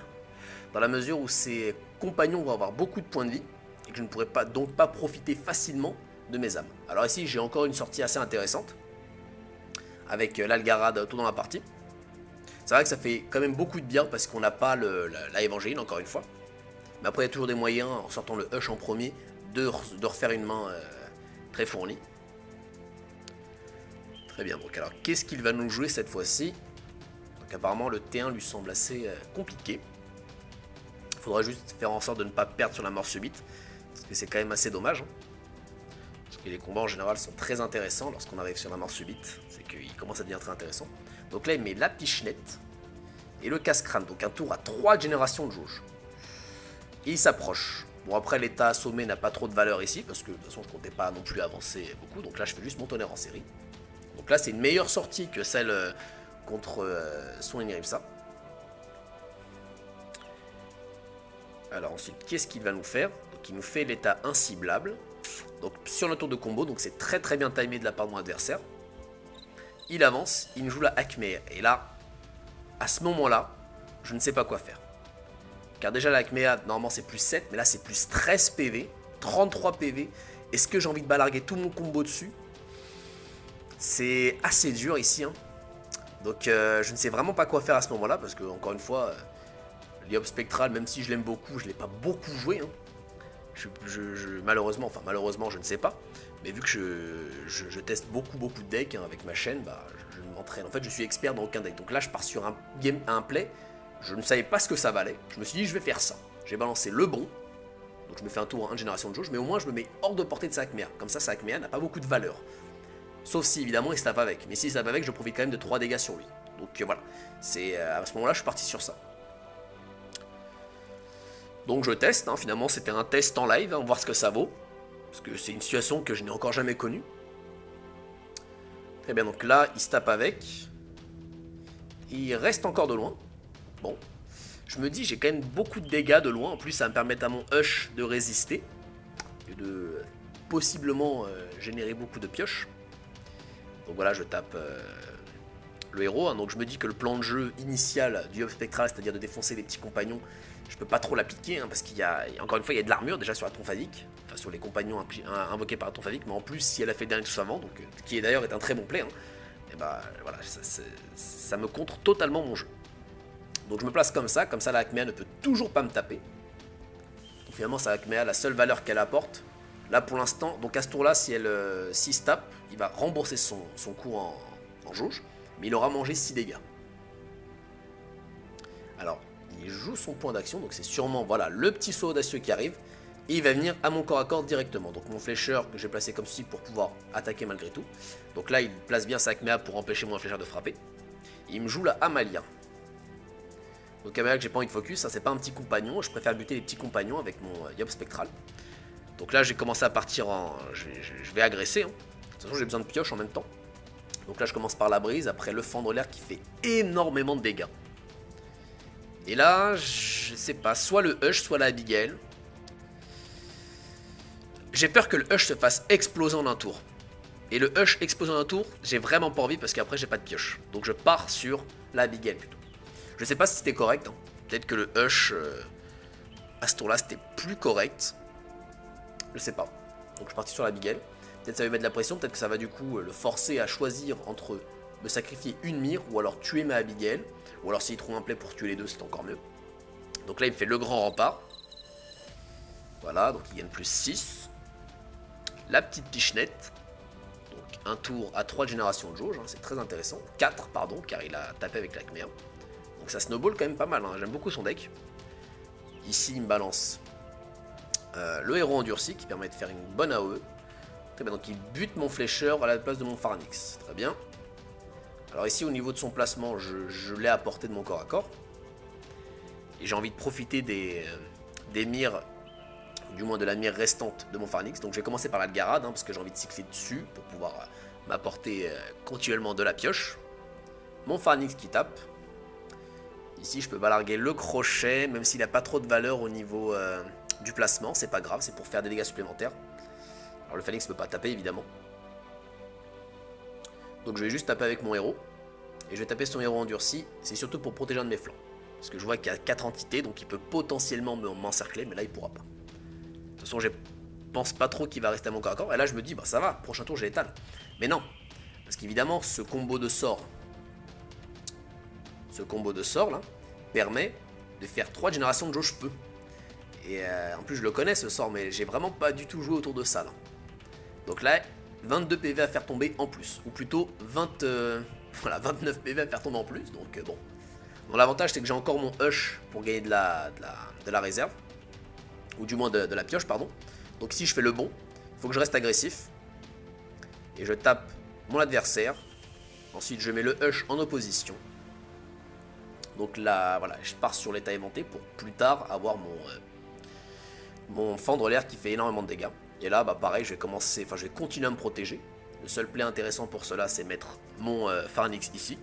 dans la mesure où ses compagnons vont avoir beaucoup de points de vie, et que je ne pourrai donc pas profiter facilement de mes âmes. Alors ici j'ai encore une sortie assez intéressante, avec l'Algarade tout dans la partie. C'est vrai que ça fait quand même beaucoup de bien parce qu'on n'a pas la Évangéline encore une fois. Mais après il y a toujours des moyens, en sortant le Hush en premier, de refaire une main très fournie. Très bien, donc alors qu'est-ce qu'il va nous jouer cette fois-ci? Donc apparemment le T1 lui semble assez compliqué. Il faudra juste faire en sorte de ne pas perdre sur la mort subite, parce que c'est quand même assez dommage. Hein. Et les combats en général sont très intéressants lorsqu'on arrive sur la mort subite. C'est qu'il commence à devenir très intéressant. Donc là il met la pichenette et le casse-crâne. Donc un tour à 3 générations de jauge. Et il s'approche. Bon après l'état assommé n'a pas trop de valeur ici. Parce que de toute façon je comptais pas non plus avancer beaucoup. Donc là je fais juste mon tonnerre en série. Donc là c'est une meilleure sortie que celle contre son Eniripsa. Alors ensuite qu'est-ce qu'il va nous faire? Donc il nous fait l'état inciblable. Donc sur le tour de combo, donc c'est très très bien timé de la part de mon adversaire. Il avance, il me joue la Acmea. Et là, à ce moment-là, je ne sais pas quoi faire. Car déjà la Acmea, normalement c'est plus 7, mais là c'est plus 13 PV, 33 PV. Est-ce que j'ai envie de balarguer tout mon combo dessus? C'est assez dur ici. Hein. Donc je ne sais vraiment pas quoi faire à ce moment-là, parce que encore une fois, l'Orb Spectral, même si je l'aime beaucoup, je ne l'ai pas beaucoup joué. Hein. Malheureusement, je ne sais pas, mais vu que je teste beaucoup de decks hein, avec ma chaîne, je m'entraîne. En fait, je suis expert dans aucun deck. Donc là, je pars sur un play, je ne savais pas ce que ça valait. Je me suis dit, je vais faire ça. J'ai balancé le bon, donc je me fais un tour en 1 génération de jauge, mais au moins je me mets hors de portée de sa Acmea. Comme ça, sa Acmea n'a pas beaucoup de valeur. Sauf si, évidemment, il se tape avec. Mais s'il se tape avec, je profite quand même de 3 dégâts sur lui. Donc voilà, à ce moment-là, je suis parti sur ça. Donc je teste, hein, finalement c'était un test en live, hein, voir ce que ça vaut. Parce que c'est une situation que je n'ai encore jamais connue. Très bien, donc là il se tape avec. Il reste encore de loin. Bon. Je me dis j'ai quand même beaucoup de dégâts de loin. En plus ça va me permettre à mon Hush de résister. Et de possiblement générer beaucoup de pioches. Donc voilà, je tape le héros. Hein, donc je me dis que le plan de jeu initial du Orb Spectral, c'est-à-dire de défoncer les petits compagnons, je peux pas trop l'appliquer hein, parce qu'il y a, encore une fois, il y a de l'armure déjà sur la Tonfavik, enfin sur les compagnons invoqués par la Tonfavik, mais en plus si elle a fait dernier tout avant, donc qui d'ailleurs est un très bon play, hein, et voilà, ça me contre totalement mon jeu. Donc je me place comme ça la Acmea ne peut toujours pas me taper. Donc finalement sa Acmea, la seule valeur qu'elle apporte, là pour l'instant, donc à ce tour là, si elle se tape, il va rembourser son coup en jauge, mais il aura mangé 6 dégâts. Alors, il joue son point d'action, donc c'est sûrement voilà, le petit saut audacieux qui arrive, et il va venir à mon corps à corps directement. Donc mon flécheur que j'ai placé comme ceci pour pouvoir attaquer malgré tout. Donc là il place bien sa Acmea pour empêcher mon flécheur de frapper. Il me joue la Amalia. Donc caméra que j'ai pas envie de focus, ça c'est pas un petit compagnon, je préfère buter les petits compagnons avec mon Yob spectral. Donc là j'ai commencé à partir en... Je vais agresser, hein. De toute façon j'ai besoin de pioche en même temps. Donc là je commence par la brise, après le fendre l'air qui fait énormément de dégâts. Et là, je sais pas, soit le Hush, soit la Abigail. J'ai peur que le Hush se fasse exploser en un tour. Et le Hush exploser en un tour, j'ai vraiment pas envie parce qu'après j'ai pas de pioche. Donc je pars sur la Abigail plutôt. Je sais pas si c'était correct, hein. Peut-être que le Hush, à ce tour-là, c'était plus correct. Je sais pas. Donc je suis parti sur la Abigail. Peut-être ça va lui mettre de la pression, peut-être que ça va du coup le forcer à choisir entre me sacrifier une mire ou alors tuer ma Abigail. Ou alors s'il trouve un play pour tuer les deux, c'est encore mieux. Donc là il me fait le grand rempart. Voilà, donc il gagne plus 6. La petite pichenette. Donc un tour à 3 générations de jauge, hein, c'est très intéressant. 4 pardon, car il a tapé avec la Khmer. Donc ça snowball quand même pas mal, hein. J'aime beaucoup son deck. Ici il me balance le héros endurci qui permet de faire une bonne AOE. Très bien, donc il bute mon flécheur à la place de mon Pharnix. Très bien. Alors ici au niveau de son placement, je l'ai à portée de mon corps à corps. Et j'ai envie de profiter des mires, du moins de la mire restante de mon Pharnix. Donc je vais commencer par l'Algarade, hein, parce que j'ai envie de cycler dessus pour pouvoir m'apporter continuellement de la pioche. Mon Pharnix qui tape. Ici je peux balarguer le crochet, même s'il n'a pas trop de valeur au niveau du placement. C'est pas grave, c'est pour faire des dégâts supplémentaires. Alors le Pharnix ne peut pas taper évidemment. Donc je vais juste taper avec mon héros. Et je vais taper son héros endurci. C'est surtout pour protéger un de mes flancs. Parce que je vois qu'il y a 4 entités. Donc il peut potentiellement m'encercler. Mais là il pourra pas. De toute façon je pense pas trop qu'il va rester à mon corps à corps. Et là je me dis bah ça va. Prochain tour j'ai étale. Mais non. Parce qu'évidemment ce combo de sorts. Là. Permet de faire 3 générations de jauge feu. Et en plus je le connais ce sort. Mais j'ai vraiment pas du tout joué autour de ça là. Donc là 22 PV à faire tomber en plus, ou plutôt 29 PV à faire tomber en plus, donc bon. Donc l'avantage c'est que j'ai encore mon Hush pour gagner de la réserve, ou du moins de la pioche, pardon. Donc ici je fais le bon, il faut que je reste agressif, et je tape mon adversaire, ensuite je mets le Hush en opposition. Donc là, voilà, je pars sur l'état éventé pour plus tard avoir mon fendre l'air qui fait énormément de dégâts. Et là, bah pareil, je vais continuer à me protéger. Le seul play intéressant pour cela, c'est mettre mon Pharnix ici.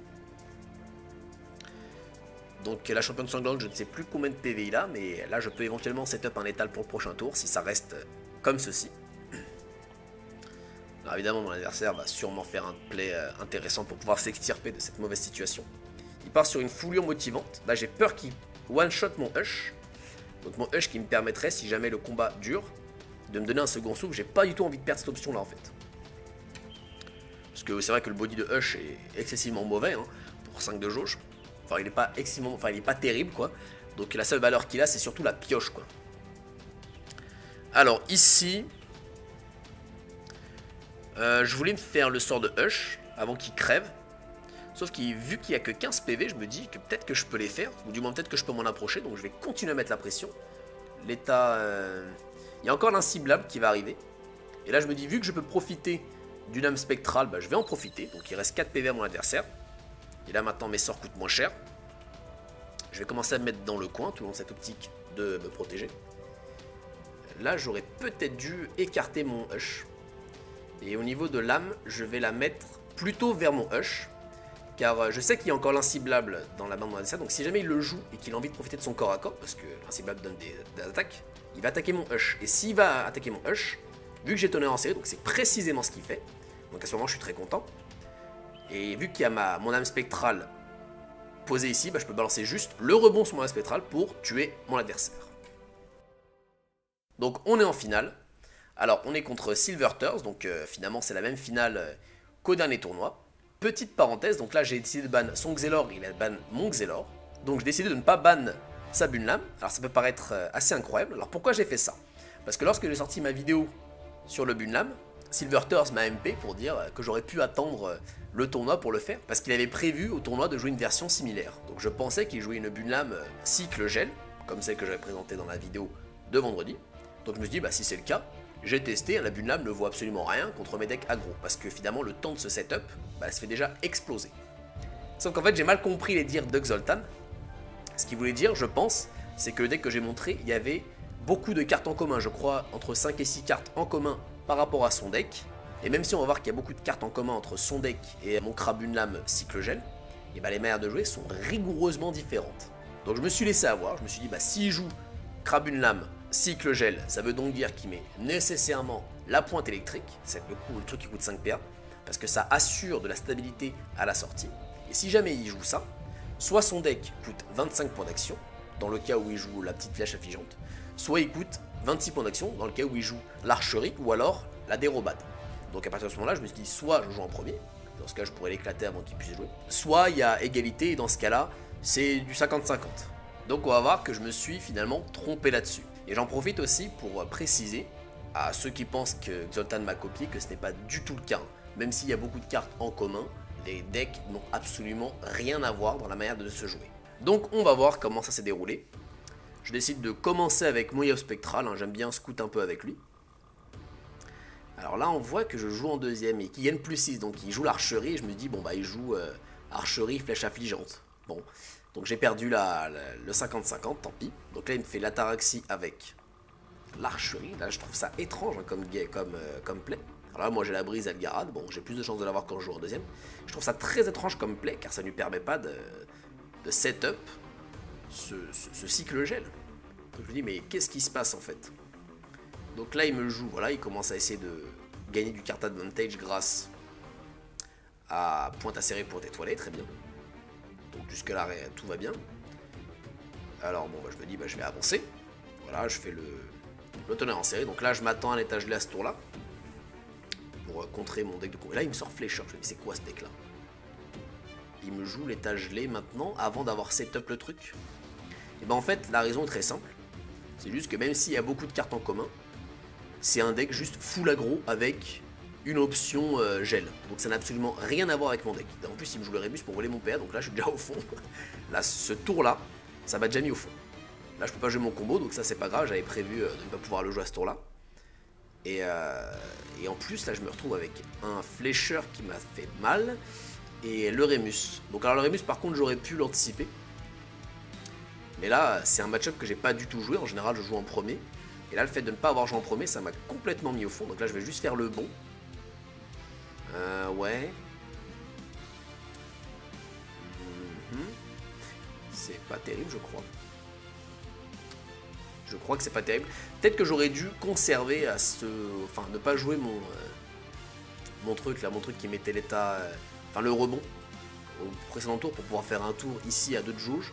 Donc la championne sanglante, je ne sais plus combien de PV il a, mais là je peux éventuellement setup un étal pour le prochain tour, si ça reste comme ceci. Alors évidemment, mon adversaire va sûrement faire un play intéressant pour pouvoir s'extirper de cette mauvaise situation. Il part sur une foulure motivante. Là j'ai peur qu'il one-shot mon Hush. Donc mon Hush qui me permettrait, si jamais le combat dure, de me donner un second souffle. J'ai pas du tout envie de perdre cette option là en fait. Parce que c'est vrai que le body de Hush est excessivement mauvais, hein, pour 5 de jauge. Enfin il est pas excessivement, enfin il est pas terrible quoi. Donc la seule valeur qu'il a c'est surtout la pioche quoi. Alors ici, je voulais me faire le sort de Hush avant qu'il crève. Sauf que vu qu'il n'y a que 15 PV, je me dis que peut-être que je peux les faire, ou du moins peut-être que je peux m'en approcher, donc je vais continuer à mettre la pression. L'état... Il y a encore l'inciblable qui va arriver. Et là je me dis, vu que je peux profiter d'une âme spectrale, bah, je vais en profiter. Donc il reste 4 PV à mon adversaire. Et là maintenant mes sorts coûtent moins cher. Je vais commencer à me mettre dans le coin, tout dans cette optique de me protéger. Là j'aurais peut-être dû écarter mon Hush. Et au niveau de l'âme, je vais la mettre plutôt vers mon Hush. Car je sais qu'il y a encore l'inciblable dans la main de mon adversaire. Donc si jamais il le joue et qu'il a envie de profiter de son corps à corps, parce que l'inciblable donne des attaques, il va attaquer mon Hush. Et s'il va attaquer mon Hush, vu que j'ai tonnerre en série, donc c'est précisément ce qu'il fait. Donc à ce moment je suis très content. Et vu qu'il y a mon âme spectrale posée ici, bah, je peux balancer juste le rebond sur mon âme spectrale pour tuer mon adversaire. Donc on est en finale. Alors on est contre Silverters, donc finalement c'est la même finale qu'au dernier tournoi. Petite parenthèse, donc là j'ai décidé de ban son Xelor, il a ban mon Xelor. Donc j'ai décidé de ne pas ban sa Bunlam. Alors ça peut paraître assez incroyable. Alors pourquoi j'ai fait ça? Parce que lorsque j'ai sorti ma vidéo sur le Bunlam, Silverters m'a MP pour dire que j'aurais pu attendre le tournoi pour le faire. Parce qu'il avait prévu au tournoi de jouer une version similaire. Donc je pensais qu'il jouait une Bunlam cycle gel, comme celle que j'avais présentée dans la vidéo de vendredi. Donc je me suis dit, bah si c'est le cas, j'ai testé, la Bunlam ne vaut absolument rien contre mes decks aggro, parce que finalement le temps de ce setup, bah, elle se fait déjà exploser. Sauf qu'en fait j'ai mal compris les dires de Xoltan, Ce qui voulait dire, je pense, c'est que le deck que j'ai montré, il y avait beaucoup de cartes en commun, je crois entre 5 et 6 cartes en commun par rapport à son deck. Et même si on va voir qu'il y a beaucoup de cartes en commun entre son deck et mon crabe une lame cycle gel, et bah les manières de jouer sont rigoureusement différentes. Donc je me suis laissé avoir, je me suis dit bah s'il joue crabe une lame cycle gel, ça veut donc dire qu'il met nécessairement la pointe électrique, c'est le truc qui coûte 5 PA, parce que ça assure de la stabilité à la sortie. Et si jamais il joue ça, soit son deck coûte 25 points d'action, dans le cas où il joue la petite flèche affligeante, soit il coûte 26 points d'action, dans le cas où il joue l'archerie, ou alors la dérobade. Donc à partir de ce moment-là, je me suis dit, soit je joue en premier, dans ce cas je pourrais l'éclater avant qu'il puisse jouer, soit il y a égalité, et dans ce cas-là, c'est du 50-50. Donc on va voir que je me suis finalement trompé là-dessus. Et j'en profite aussi pour préciser à ceux qui pensent que Zoltan m'a copié que ce n'est pas du tout le cas. Même s'il y a beaucoup de cartes en commun, les decks n'ont absolument rien à voir dans la manière de se jouer. Donc on va voir comment ça s'est déroulé. Je décide de commencer avec mon Yao Spectral, hein, j'aime bien scout un peu avec lui. Alors là on voit que je joue en deuxième et qu'il gagne plus 6, donc il joue l'archerie et je me dis bon bah il joue archerie, flèche affligeante. Bon, donc j'ai perdu le 50-50, tant pis. Donc là il me fait l'ataraxie avec l'archerie, là je trouve ça étrange hein, comme play. Alors là moi j'ai la brise Algarad, bon j'ai plus de chances de l'avoir quand je joue en deuxième. Je trouve ça très étrange comme play car ça ne lui permet pas de setup ce cycle gel. Donc je me dis mais qu'est-ce qui se passe en fait? Donc là il me joue, voilà, il commence à essayer de gagner du card advantage grâce à pointe acérée, pointe étoilée, très bien. Donc jusque là tout va bien. Alors bon bah, je me dis bah je vais avancer. Voilà, je fais le tonnerre en série, donc là je m'attends à un étage gelé à ce tour là. Pour contrer mon deck de combat. Et là il me sort Flécheur, je me dis c'est quoi ce deck là? Il me joue l'étage gelé maintenant avant d'avoir setup le truc. Et ben en fait la raison est très simple. C'est juste que même s'il y a beaucoup de cartes en commun, c'est un deck juste full aggro avec une option gel. Donc ça n'a absolument rien à voir avec mon deck. Et en plus il me joue le Rébus pour voler mon PA, donc là je suis déjà au fond. Là ce tour là, ça m'a déjà mis au fond. Là je peux pas jouer mon combo, donc ça c'est pas grave, j'avais prévu de ne pas pouvoir le jouer à ce tour là. Et en plus là je me retrouve avec un flécheur qui m'a fait mal et le Rémus. Donc alors le Rémus par contre j'aurais pu l'anticiper. Mais là c'est un match-up que j'ai pas du tout joué, en général je joue en premier. Et là le fait de ne pas avoir joué en premier ça m'a complètement mis au fond. Donc là je vais juste faire le bon. Ouais. C'est pas terrible je crois. Je crois que c'est pas terrible. Peut-être que j'aurais dû conserver à ce... Enfin, ne pas jouer mon truc là, mon truc qui mettait l'état... Enfin, le rebond au précédent tour pour pouvoir faire un tour ici à 2 de jauge,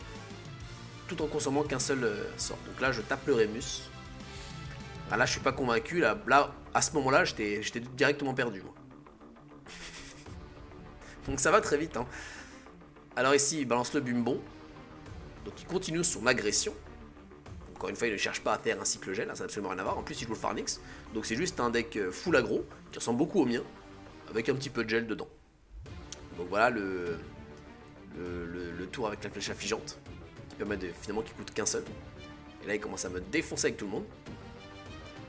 tout en consommant qu'un seul sort. Donc là, je tape le Rémus. Ah, là, je suis pas convaincu. Là à ce moment-là, j'étais directement perdu, moi. Donc ça va très vite, hein. Alors ici, il balance le Bumbon. Donc il continue son agression. Encore une fois, il ne cherche pas à faire un cycle gel, hein, ça n'a absolument rien à voir. En plus, il joue le Pharnix, donc c'est juste un deck full aggro, qui ressemble beaucoup au mien, avec un petit peu de gel dedans. Donc voilà le tour avec la flèche affligeante, qui permet finalement qu'il coûte qu'un seul. Et là, il commence à me défoncer avec tout le monde.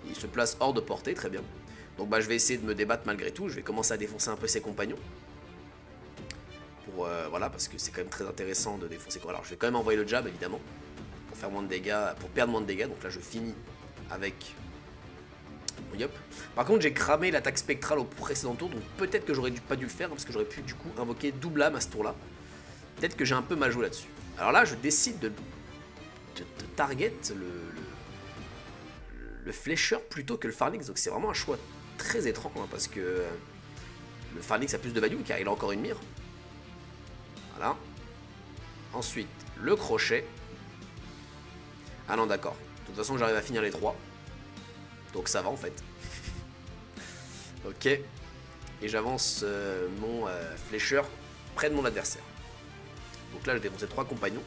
Il se place hors de portée, très bien. Donc bah, je vais essayer de me débattre malgré tout, je vais commencer à défoncer un peu ses compagnons. Voilà, parce que c'est quand même très intéressant de défoncer. Alors je vais quand même envoyer le jab, évidemment. Faire moins de dégâts, pour perdre moins de dégâts, donc là je finis avec mon Yop. Par contre j'ai cramé l'attaque spectrale au précédent tour, donc peut-être que j'aurais pas dû le faire, hein, parce que j'aurais pu du coup invoquer double âme à ce tour là. Peut-être que j'ai un peu mal joué là-dessus. Alors là je décide de target le flécheur plutôt que le Pharnix, donc c'est vraiment un choix très étrange, hein, parce que le Pharnix a plus de value car il a encore une mire. Voilà. Ensuite le crochet. Ah non d'accord, de toute façon j'arrive à finir les 3. Donc ça va en fait. Ok. Et j'avance mon flécheur près de mon adversaire. Donc là j'ai défoncé 3 compagnons.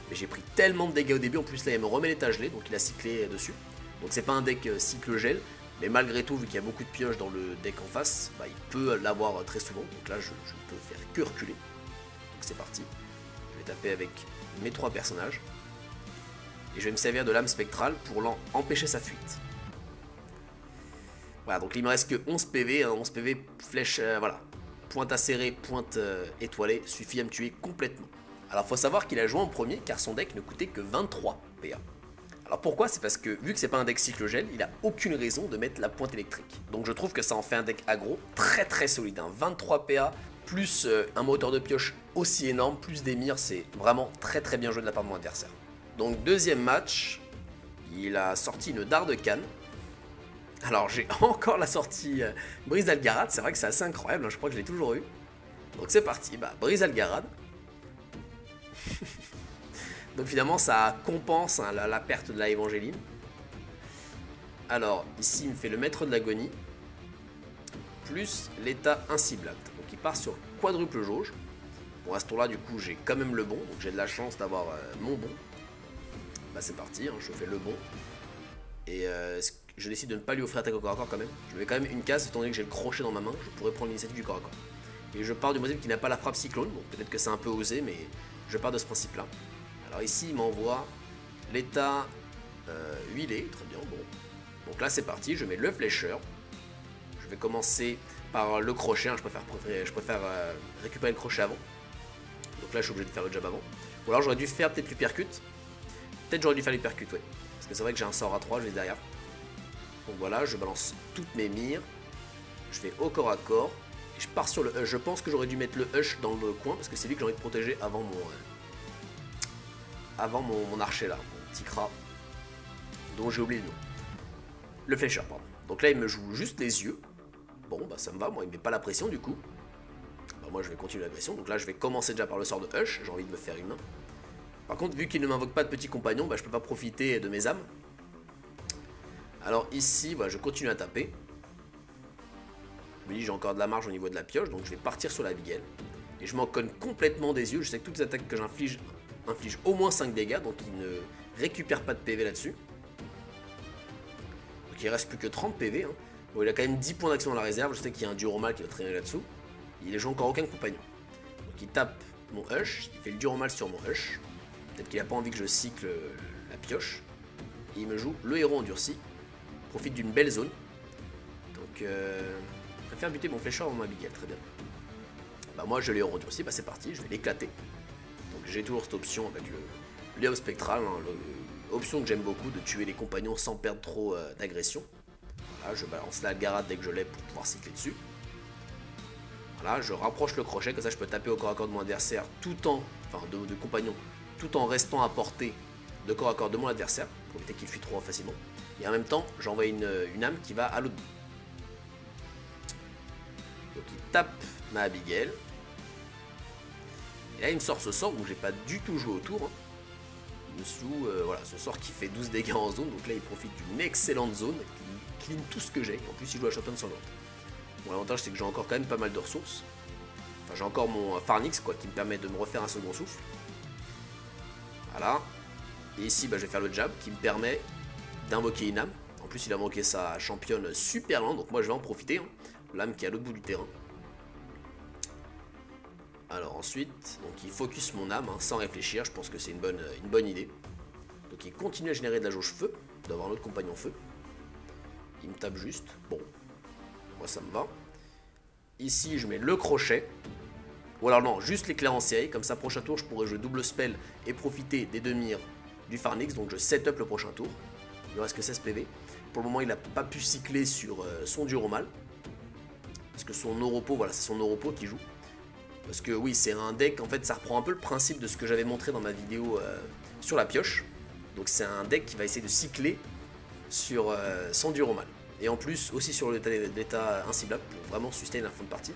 Mais j'ai pris tellement de dégâts au début, en plus là il me remet l'état gelé, donc il a cyclé dessus. Donc c'est pas un deck cycle gel, mais malgré tout vu qu'il y a beaucoup de pioches dans le deck en face, bah, il peut l'avoir très souvent. Donc là je ne peux faire que reculer. Donc c'est parti. Je vais taper avec mes 3 personnages. Et je vais me servir de l'âme spectrale pour empêcher sa fuite. Voilà, donc il me reste que 11 PV, hein, 11 PV, flèche, voilà. Pointe acérée, pointe étoilée, suffit à me tuer complètement. Alors faut savoir qu'il a joué en premier car son deck ne coûtait que 23 PA. Alors pourquoi? C'est parce que vu que c'est pas un deck cyclogel, il a aucune raison de mettre la pointe électrique. Donc je trouve que ça en fait un deck aggro très solide. 23 PA plus un moteur de pioche aussi énorme, plus des mires, c'est vraiment très bien joué de la part de mon adversaire. Donc deuxième match, il a sorti une dard de Cannes. Alors j'ai encore la sortie Brise d'Algarad, c'est vrai que c'est assez incroyable, hein, je crois que je l'ai toujours eu. Donc c'est parti, Brise Algarad. Donc finalement ça compense hein, la perte de la Évangéline. Alors ici il me fait le maître de l'agonie plus l'état inciblable. Donc il part sur quadruple jauge. Bon à ce tour là du coup j'ai quand même le bon, donc j'ai de la chance d'avoir mon bon. C'est parti, hein, je fais le bon. Et je décide de ne pas lui offrir attaque au corps à corps quand même. Je mets quand même une case étant donné que j'ai le crochet dans ma main, je pourrais prendre l'initiative du corps à corps. Et je pars du principe qu'il n'a pas la frappe cyclone, donc peut-être que c'est un peu osé mais je pars de ce principe là. Alors ici il m'envoie l'état huilé, très bien, bon. Donc là c'est parti, je mets le flécheur. Je vais commencer par le crochet, hein, je préfère récupérer le crochet avant. Donc là je suis obligé de faire le jab avant. Ou alors j'aurais dû faire peut-être l'hypercute. Peut-être j'aurais dû faire l'hypercute, ouais. Parce que c'est vrai que j'ai un sort à 3, je vais derrière. Donc voilà, je balance toutes mes mires. Je vais au corps à corps. Et je pars sur le hush. Je pense que j'aurais dû mettre le hush dans le coin parce que c'est lui que j'ai envie de protéger avant mon archer là, mon petit crat. Dont j'ai oublié le nom. Le flécheur, pardon. Donc là il me joue juste les yeux. Bon ça me va, moi il me met pas la pression du coup. Moi je vais continuer l'agression. Donc là je vais commencer déjà par le sort de hush. J'ai envie de me faire une main. Par contre vu qu'il ne m'invoque pas de petit compagnon, je peux pas profiter de mes âmes. Alors ici je continue à taper. Je me dis j'ai encore de la marge au niveau de la pioche. Donc je vais partir sur la Abigail. Et je m'en conne complètement des yeux. Je sais que toutes les attaques que j'inflige infligent au moins 5 dégâts. Donc il ne récupère pas de PV là-dessus. Donc il reste plus que 30 PV. Hein. Bon, il a quand même 10 points d'action dans la réserve. Je sais qu'il y a un Duromal qui va traîner là-dessous. Il ne joue encore aucun compagnon. Donc il tape mon hush. Il fait le Duromal sur mon hush. Peut-être qu'il n'a pas envie que je cycle la pioche. Et il me joue le héros endurci. Profite d'une belle zone. Donc je préfère buter mon flécheur avant ma Abigail. Très bien. Moi je l'ai héros endurci. C'est parti. Je vais l'éclater. Donc j'ai toujours cette option avec le Léo Spectral. Hein, option que j'aime beaucoup de tuer les compagnons sans perdre trop d'agression. Voilà, je balance la Algarad dès que je l'ai pour pouvoir cycler dessus. Voilà, je rapproche le crochet, comme ça je peux taper au corps à corps de mon adversaire tout en, de compagnon, tout en restant à portée de corps à corps de mon adversaire, pour éviter qu'il fuit trop facilement. Et en même temps, j'envoie une âme qui va à l'autre bout. Donc il tape ma Abigail. Et là il me sort ce sort où j'ai pas du tout joué autour. Hein. Dessous, voilà, ce sort qui fait 12 dégâts en zone, donc là il profite d'une excellente zone, qui clean tout ce que j'ai, en plus il joue à Champion sanglante. Bon, l'avantage c'est que j'ai encore quand même pas mal de ressources. Enfin j'ai encore mon Pharnix qui me permet de me refaire un second souffle. Voilà. Et ici je vais faire le jab qui me permet d'invoquer une âme. En plus il a invoqué sa championne super lente, donc moi je vais en profiter. Hein. L'âme qui est à l'autre bout du terrain. Alors ensuite, donc il focus mon âme sans réfléchir, je pense que c'est une bonne idée. Donc il continue à générer de la jauge feu, d'avoir un autre compagnon feu. Il me tape juste, bon, moi ça me va. Ici je mets le crochet, ou alors non, juste l'éclair en série, comme ça prochain tour je pourrais jouer double spell et profiter des deux mires du Pharnix, donc je set up le prochain tour. Il ne reste que 16 PV. Pour le moment il n'a pas pu cycler sur son Duromal, parce que son Oropo, voilà c'est son Oropo qui joue. Parce que oui, c'est un deck, en fait, ça reprend un peu le principe de ce que j'avais montré dans ma vidéo sur la pioche. Donc c'est un deck qui va essayer de cycler sur son Duromal. Et en plus, aussi sur l'état inciblable, pour vraiment sustain la fin de partie.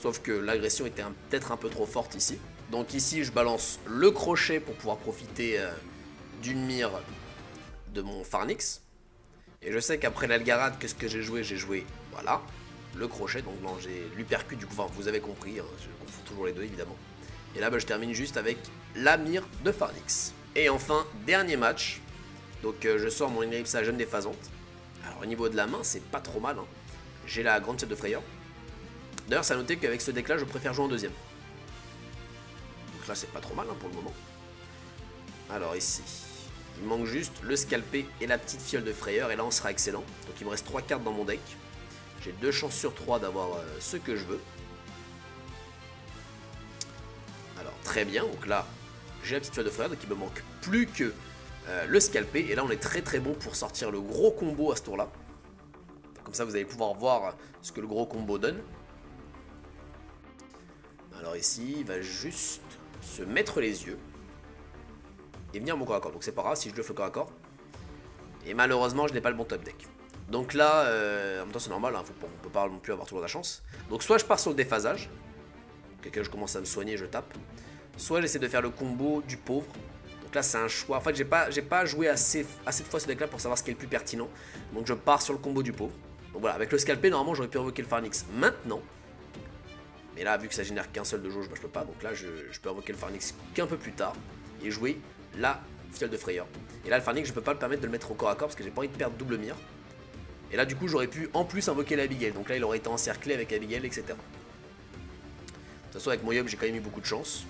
Sauf que l'agression était peut-être un peu trop forte ici. Donc ici, je balance le crochet pour pouvoir profiter d'une mire de mon Pharnix. Et je sais qu'après l'Algarad, qu'est-ce que j'ai joué, voilà. Le crochet, donc non, j'ai l'hypercute du coup, enfin, vous avez compris, hein, je confonds toujours les deux évidemment. Et là je termine juste avec la mire de Pharnix. Et enfin, dernier match, donc je sors mon Ingripsa Jeune Déphasante. Alors au niveau de la main, c'est pas trop mal, hein. J'ai la Grande Tête de Frayeur. D'ailleurs, c'est à noter qu'avec ce deck là, je préfère jouer en deuxième. Donc là, c'est pas trop mal pour le moment. Alors ici, il manque juste le Scalpé et la petite fiole de Frayeur, et là on sera excellent. Donc il me reste 3 cartes dans mon deck. J'ai 2 chances sur 3 d'avoir ce que je veux. Alors, Très bien, donc là, j'ai la petite feuille de frayeur, donc il me manque plus que le scalper. Et là, on est très bon pour sortir le gros combo à ce tour-là. Comme ça, vous allez pouvoir voir ce que le gros combo donne. Alors ici, il va juste se mettre les yeux et venir mon corps à corps. Donc c'est pas grave si je le fais corps à corps. Et malheureusement, je n'ai pas le bon top deck. Donc là, en même temps c'est normal, hein, on peut pas non plus avoir toujours de la chance. Donc soit je pars sur le déphasage, je commence à me soigner, je tape. Soit j'essaie de faire le combo du pauvre. Donc là c'est un choix. En fait j'ai pas joué assez de fois ce deck là pour savoir ce qui est le plus pertinent. Donc je pars sur le combo du pauvre. Donc voilà, avec le scalpé normalement j'aurais pu invoquer le Pharnix maintenant. Mais là vu que ça génère qu'un seul de jauge, bah, je peux pas. Donc là je peux invoquer le Pharnix qu'un peu plus tard. Et jouer la fiole de frayeur. Et là le Pharnix je peux pas me permettre de le mettre au corps à corps parce que j'ai pas envie de perdre double mire. Et là du coup j'aurais pu en plus invoquer l'Abigail. Donc là il aurait été encerclé avec Abigail, etc. De toute façon avec Moyob j'ai quand même eu beaucoup de chance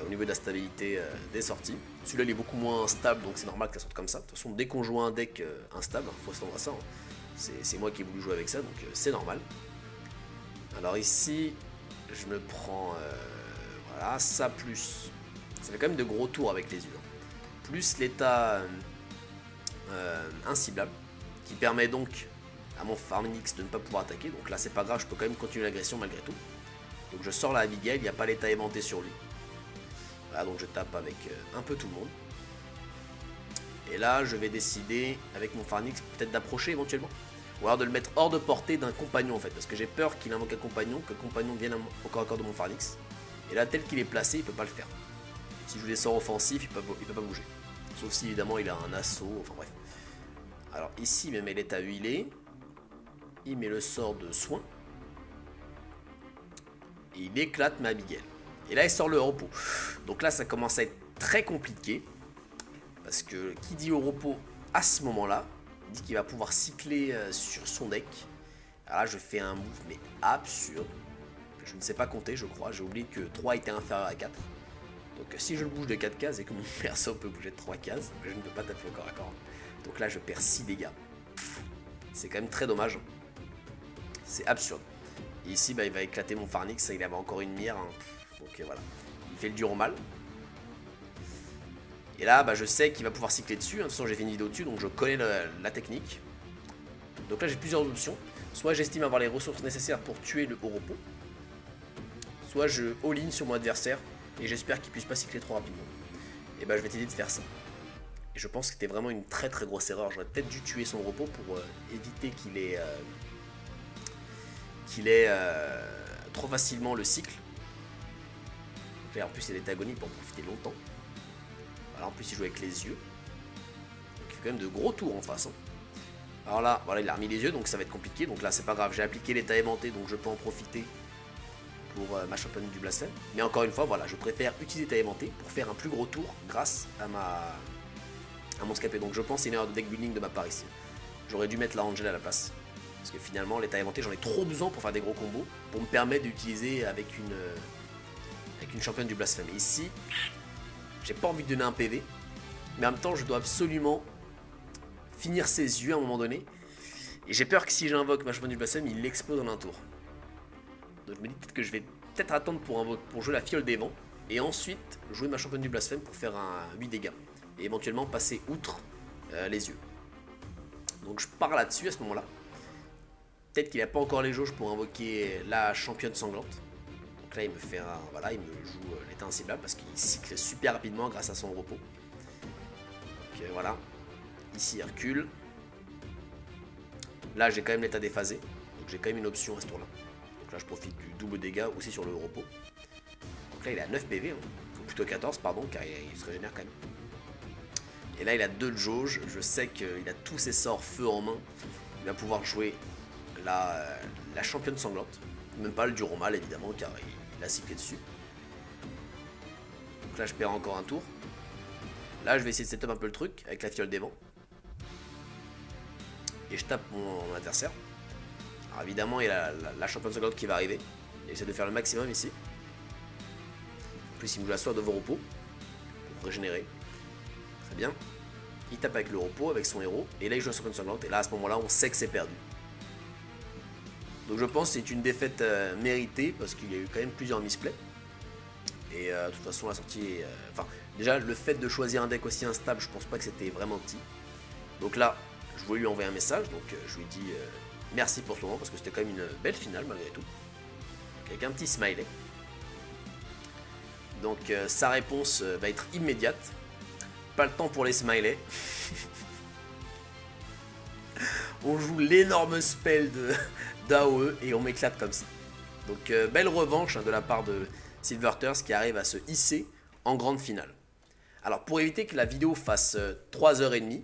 au niveau de la stabilité des sorties. Celui-là il est beaucoup moins stable donc c'est normal que ça sorte comme ça. De toute façon dès qu'on joue un deck instable, il faut s'attendre à ça. Hein. C'est moi qui ai voulu jouer avec ça donc c'est normal. Alors ici je me prends voilà ça plus. Ça fait quand même de gros tours avec les yeux. Hein. Plus l'état inciblable. Qui permet donc à mon Pharnix de ne pas pouvoir attaquer. Donc là c'est pas grave, je peux quand même continuer l'agression malgré tout. Donc je sors la Abigail, il n'y a pas l'état aimanté sur lui. Voilà, donc je tape avec un peu tout le monde. Et là je vais décider avec mon Pharnix peut-être d'approcher éventuellement. Ou alors de le mettre hors de portée d'un compagnon en fait. Parce que j'ai peur qu'il invoque un compagnon, que le compagnon vienne au corps à corps de mon Pharnix. Et là tel qu'il est placé, il peut pas le faire. Si je joue des sorts offensifs, il peut pas bouger. Sauf si évidemment il a un assaut, enfin bref. Alors ici il me met l'état huilé. Il met le sort de soin. Et il éclate ma Abigail. Et là il sort le repos. Donc là ça commence à être très compliqué. Parce que qui dit au repos à ce moment-là, dit qu'il va pouvoir cycler sur son deck. Alors là je fais un move mais absurde. Je ne sais pas compter je crois. J'ai oublié que 3 était inférieur à 4. Donc si je le bouge de 4 cases et que mon perso peut bouger de 3 cases, je ne peux pas taper au corps à corps. Donc là je perds 6 dégâts. C'est quand même très dommage. C'est absurde. Et ici bah, il va éclater mon Pharnix. Il avait encore une mire. Hein. Donc voilà. Il fait le dur au mal. Et là bah, je sais qu'il va pouvoir cycler dessus. De toute façon j'ai fait une vidéo dessus. Donc je connais la technique. Donc là j'ai plusieurs options. Soit j'estime avoir les ressources nécessaires pour tuer le haut repos. Soit je all-in sur mon adversaire. Et j'espère qu'il puisse pas cycler trop rapidement. Et bah je vais t'aider de faire ça. Et je pense que c'était vraiment une très grosse erreur. J'aurais peut-être dû tuer son repos pour éviter qu'il ait trop facilement le cycle. Et en plus il y a des agonie pour en profiter longtemps. Voilà, en plus il joue avec les yeux. Donc il fait quand même de gros tours en face. Hein. Alors là, voilà, il a remis les yeux donc ça va être compliqué. Donc là c'est pas grave, j'ai appliqué l'état aimanté donc je peux en profiter pour ma championne du blasphème. Mais encore une fois, voilà, je préfère utiliser l'état aimanté pour faire un plus gros tour grâce à mon scapé. Donc je pense que c'est une erreur de deck building de ma part ici. J'aurais dû mettre la Angel à la place. Parce que finalement, l'état aimanté, j'en ai trop besoin pour faire des gros combos. Pour me permettre d'utiliser avec une championne du blasphème. Et ici, j'ai pas envie de donner un PV. Mais en même temps, je dois absolument finir ses yeux à un moment donné. Et j'ai peur que si j'invoque ma championne du blasphème, il l'explose en un tour. Donc je me dis peut-être que je vais peut-être attendre pour jouer la fiole des vents. Et ensuite, jouer ma championne du blasphème pour faire un 8 dégâts. Et éventuellement passer outre les yeux. Donc je pars là-dessus à ce moment-là. Peut-être qu'il n'a pas encore les jauges pour invoquer la championne sanglante. Donc là il me fait un. Voilà, il me joue l'état inciblable parce qu'il cycle super rapidement grâce à son repos. Donc voilà. Ici il recule. Là j'ai quand même l'état déphasé. Donc j'ai quand même une option à ce tour-là. Donc là je profite du double dégât aussi sur le repos. Donc là il est à 9 PV. Hein. Ou plutôt 14 pardon car il se régénère quand même. Et là il a 2 de jauge, je sais qu'il a tous ses sorts feu en main. Il va pouvoir jouer la championne sanglante. Même pas le dur au mal évidemment car il a cyclé dessus. Donc là je perds encore un tour. Là je vais essayer de setup un peu le truc avec la fiole des vents. Et je tape mon adversaire. Alors évidemment il y a la championne sanglante qui va arriver. Il essaie de faire le maximum ici. En plus il me joue la soie de vos repos. Pour régénérer. Très bien. Il tape avec le repos, avec son héros. Et là il joue la championne sanglante. Et là à ce moment là on sait que c'est perdu. Donc je pense que c'est une défaite méritée parce qu'il y a eu quand même plusieurs misplays. Et de toute façon, la sortie est... Enfin, déjà, le fait de choisir un deck aussi instable, je pense pas que c'était vraiment petit. Donc là, je voulais lui envoyer un message, donc je lui ai dit merci pour ce moment, parce que c'était quand même une belle finale malgré tout. Donc, avec un petit smiley. Donc sa réponse va être immédiate. Pas le temps pour les smileys. On joue l'énorme spell d'AOE et on m'éclate comme ça. Donc belle revanche de la part de Silverters qui arrive à se hisser en grande finale. Alors pour éviter que la vidéo fasse 3h30,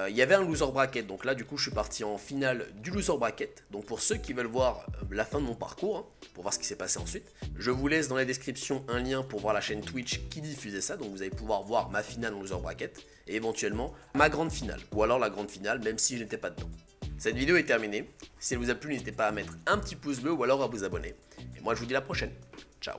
il y avait un loser bracket, donc là du coup je suis parti en finale du loser bracket. Donc pour ceux qui veulent voir la fin de mon parcours, hein, pour voir ce qui s'est passé ensuite, je vous laisse dans la description un lien pour voir la chaîne Twitch qui diffusait ça. Donc vous allez pouvoir voir ma finale en loser bracket et éventuellement ma grande finale, ou alors la grande finale même si je n'étais pas dedans. Cette vidéo est terminée, si elle vous a plu n'hésitez pas à mettre un petit pouce bleu ou alors à vous abonner. Et moi je vous dis à la prochaine, ciao.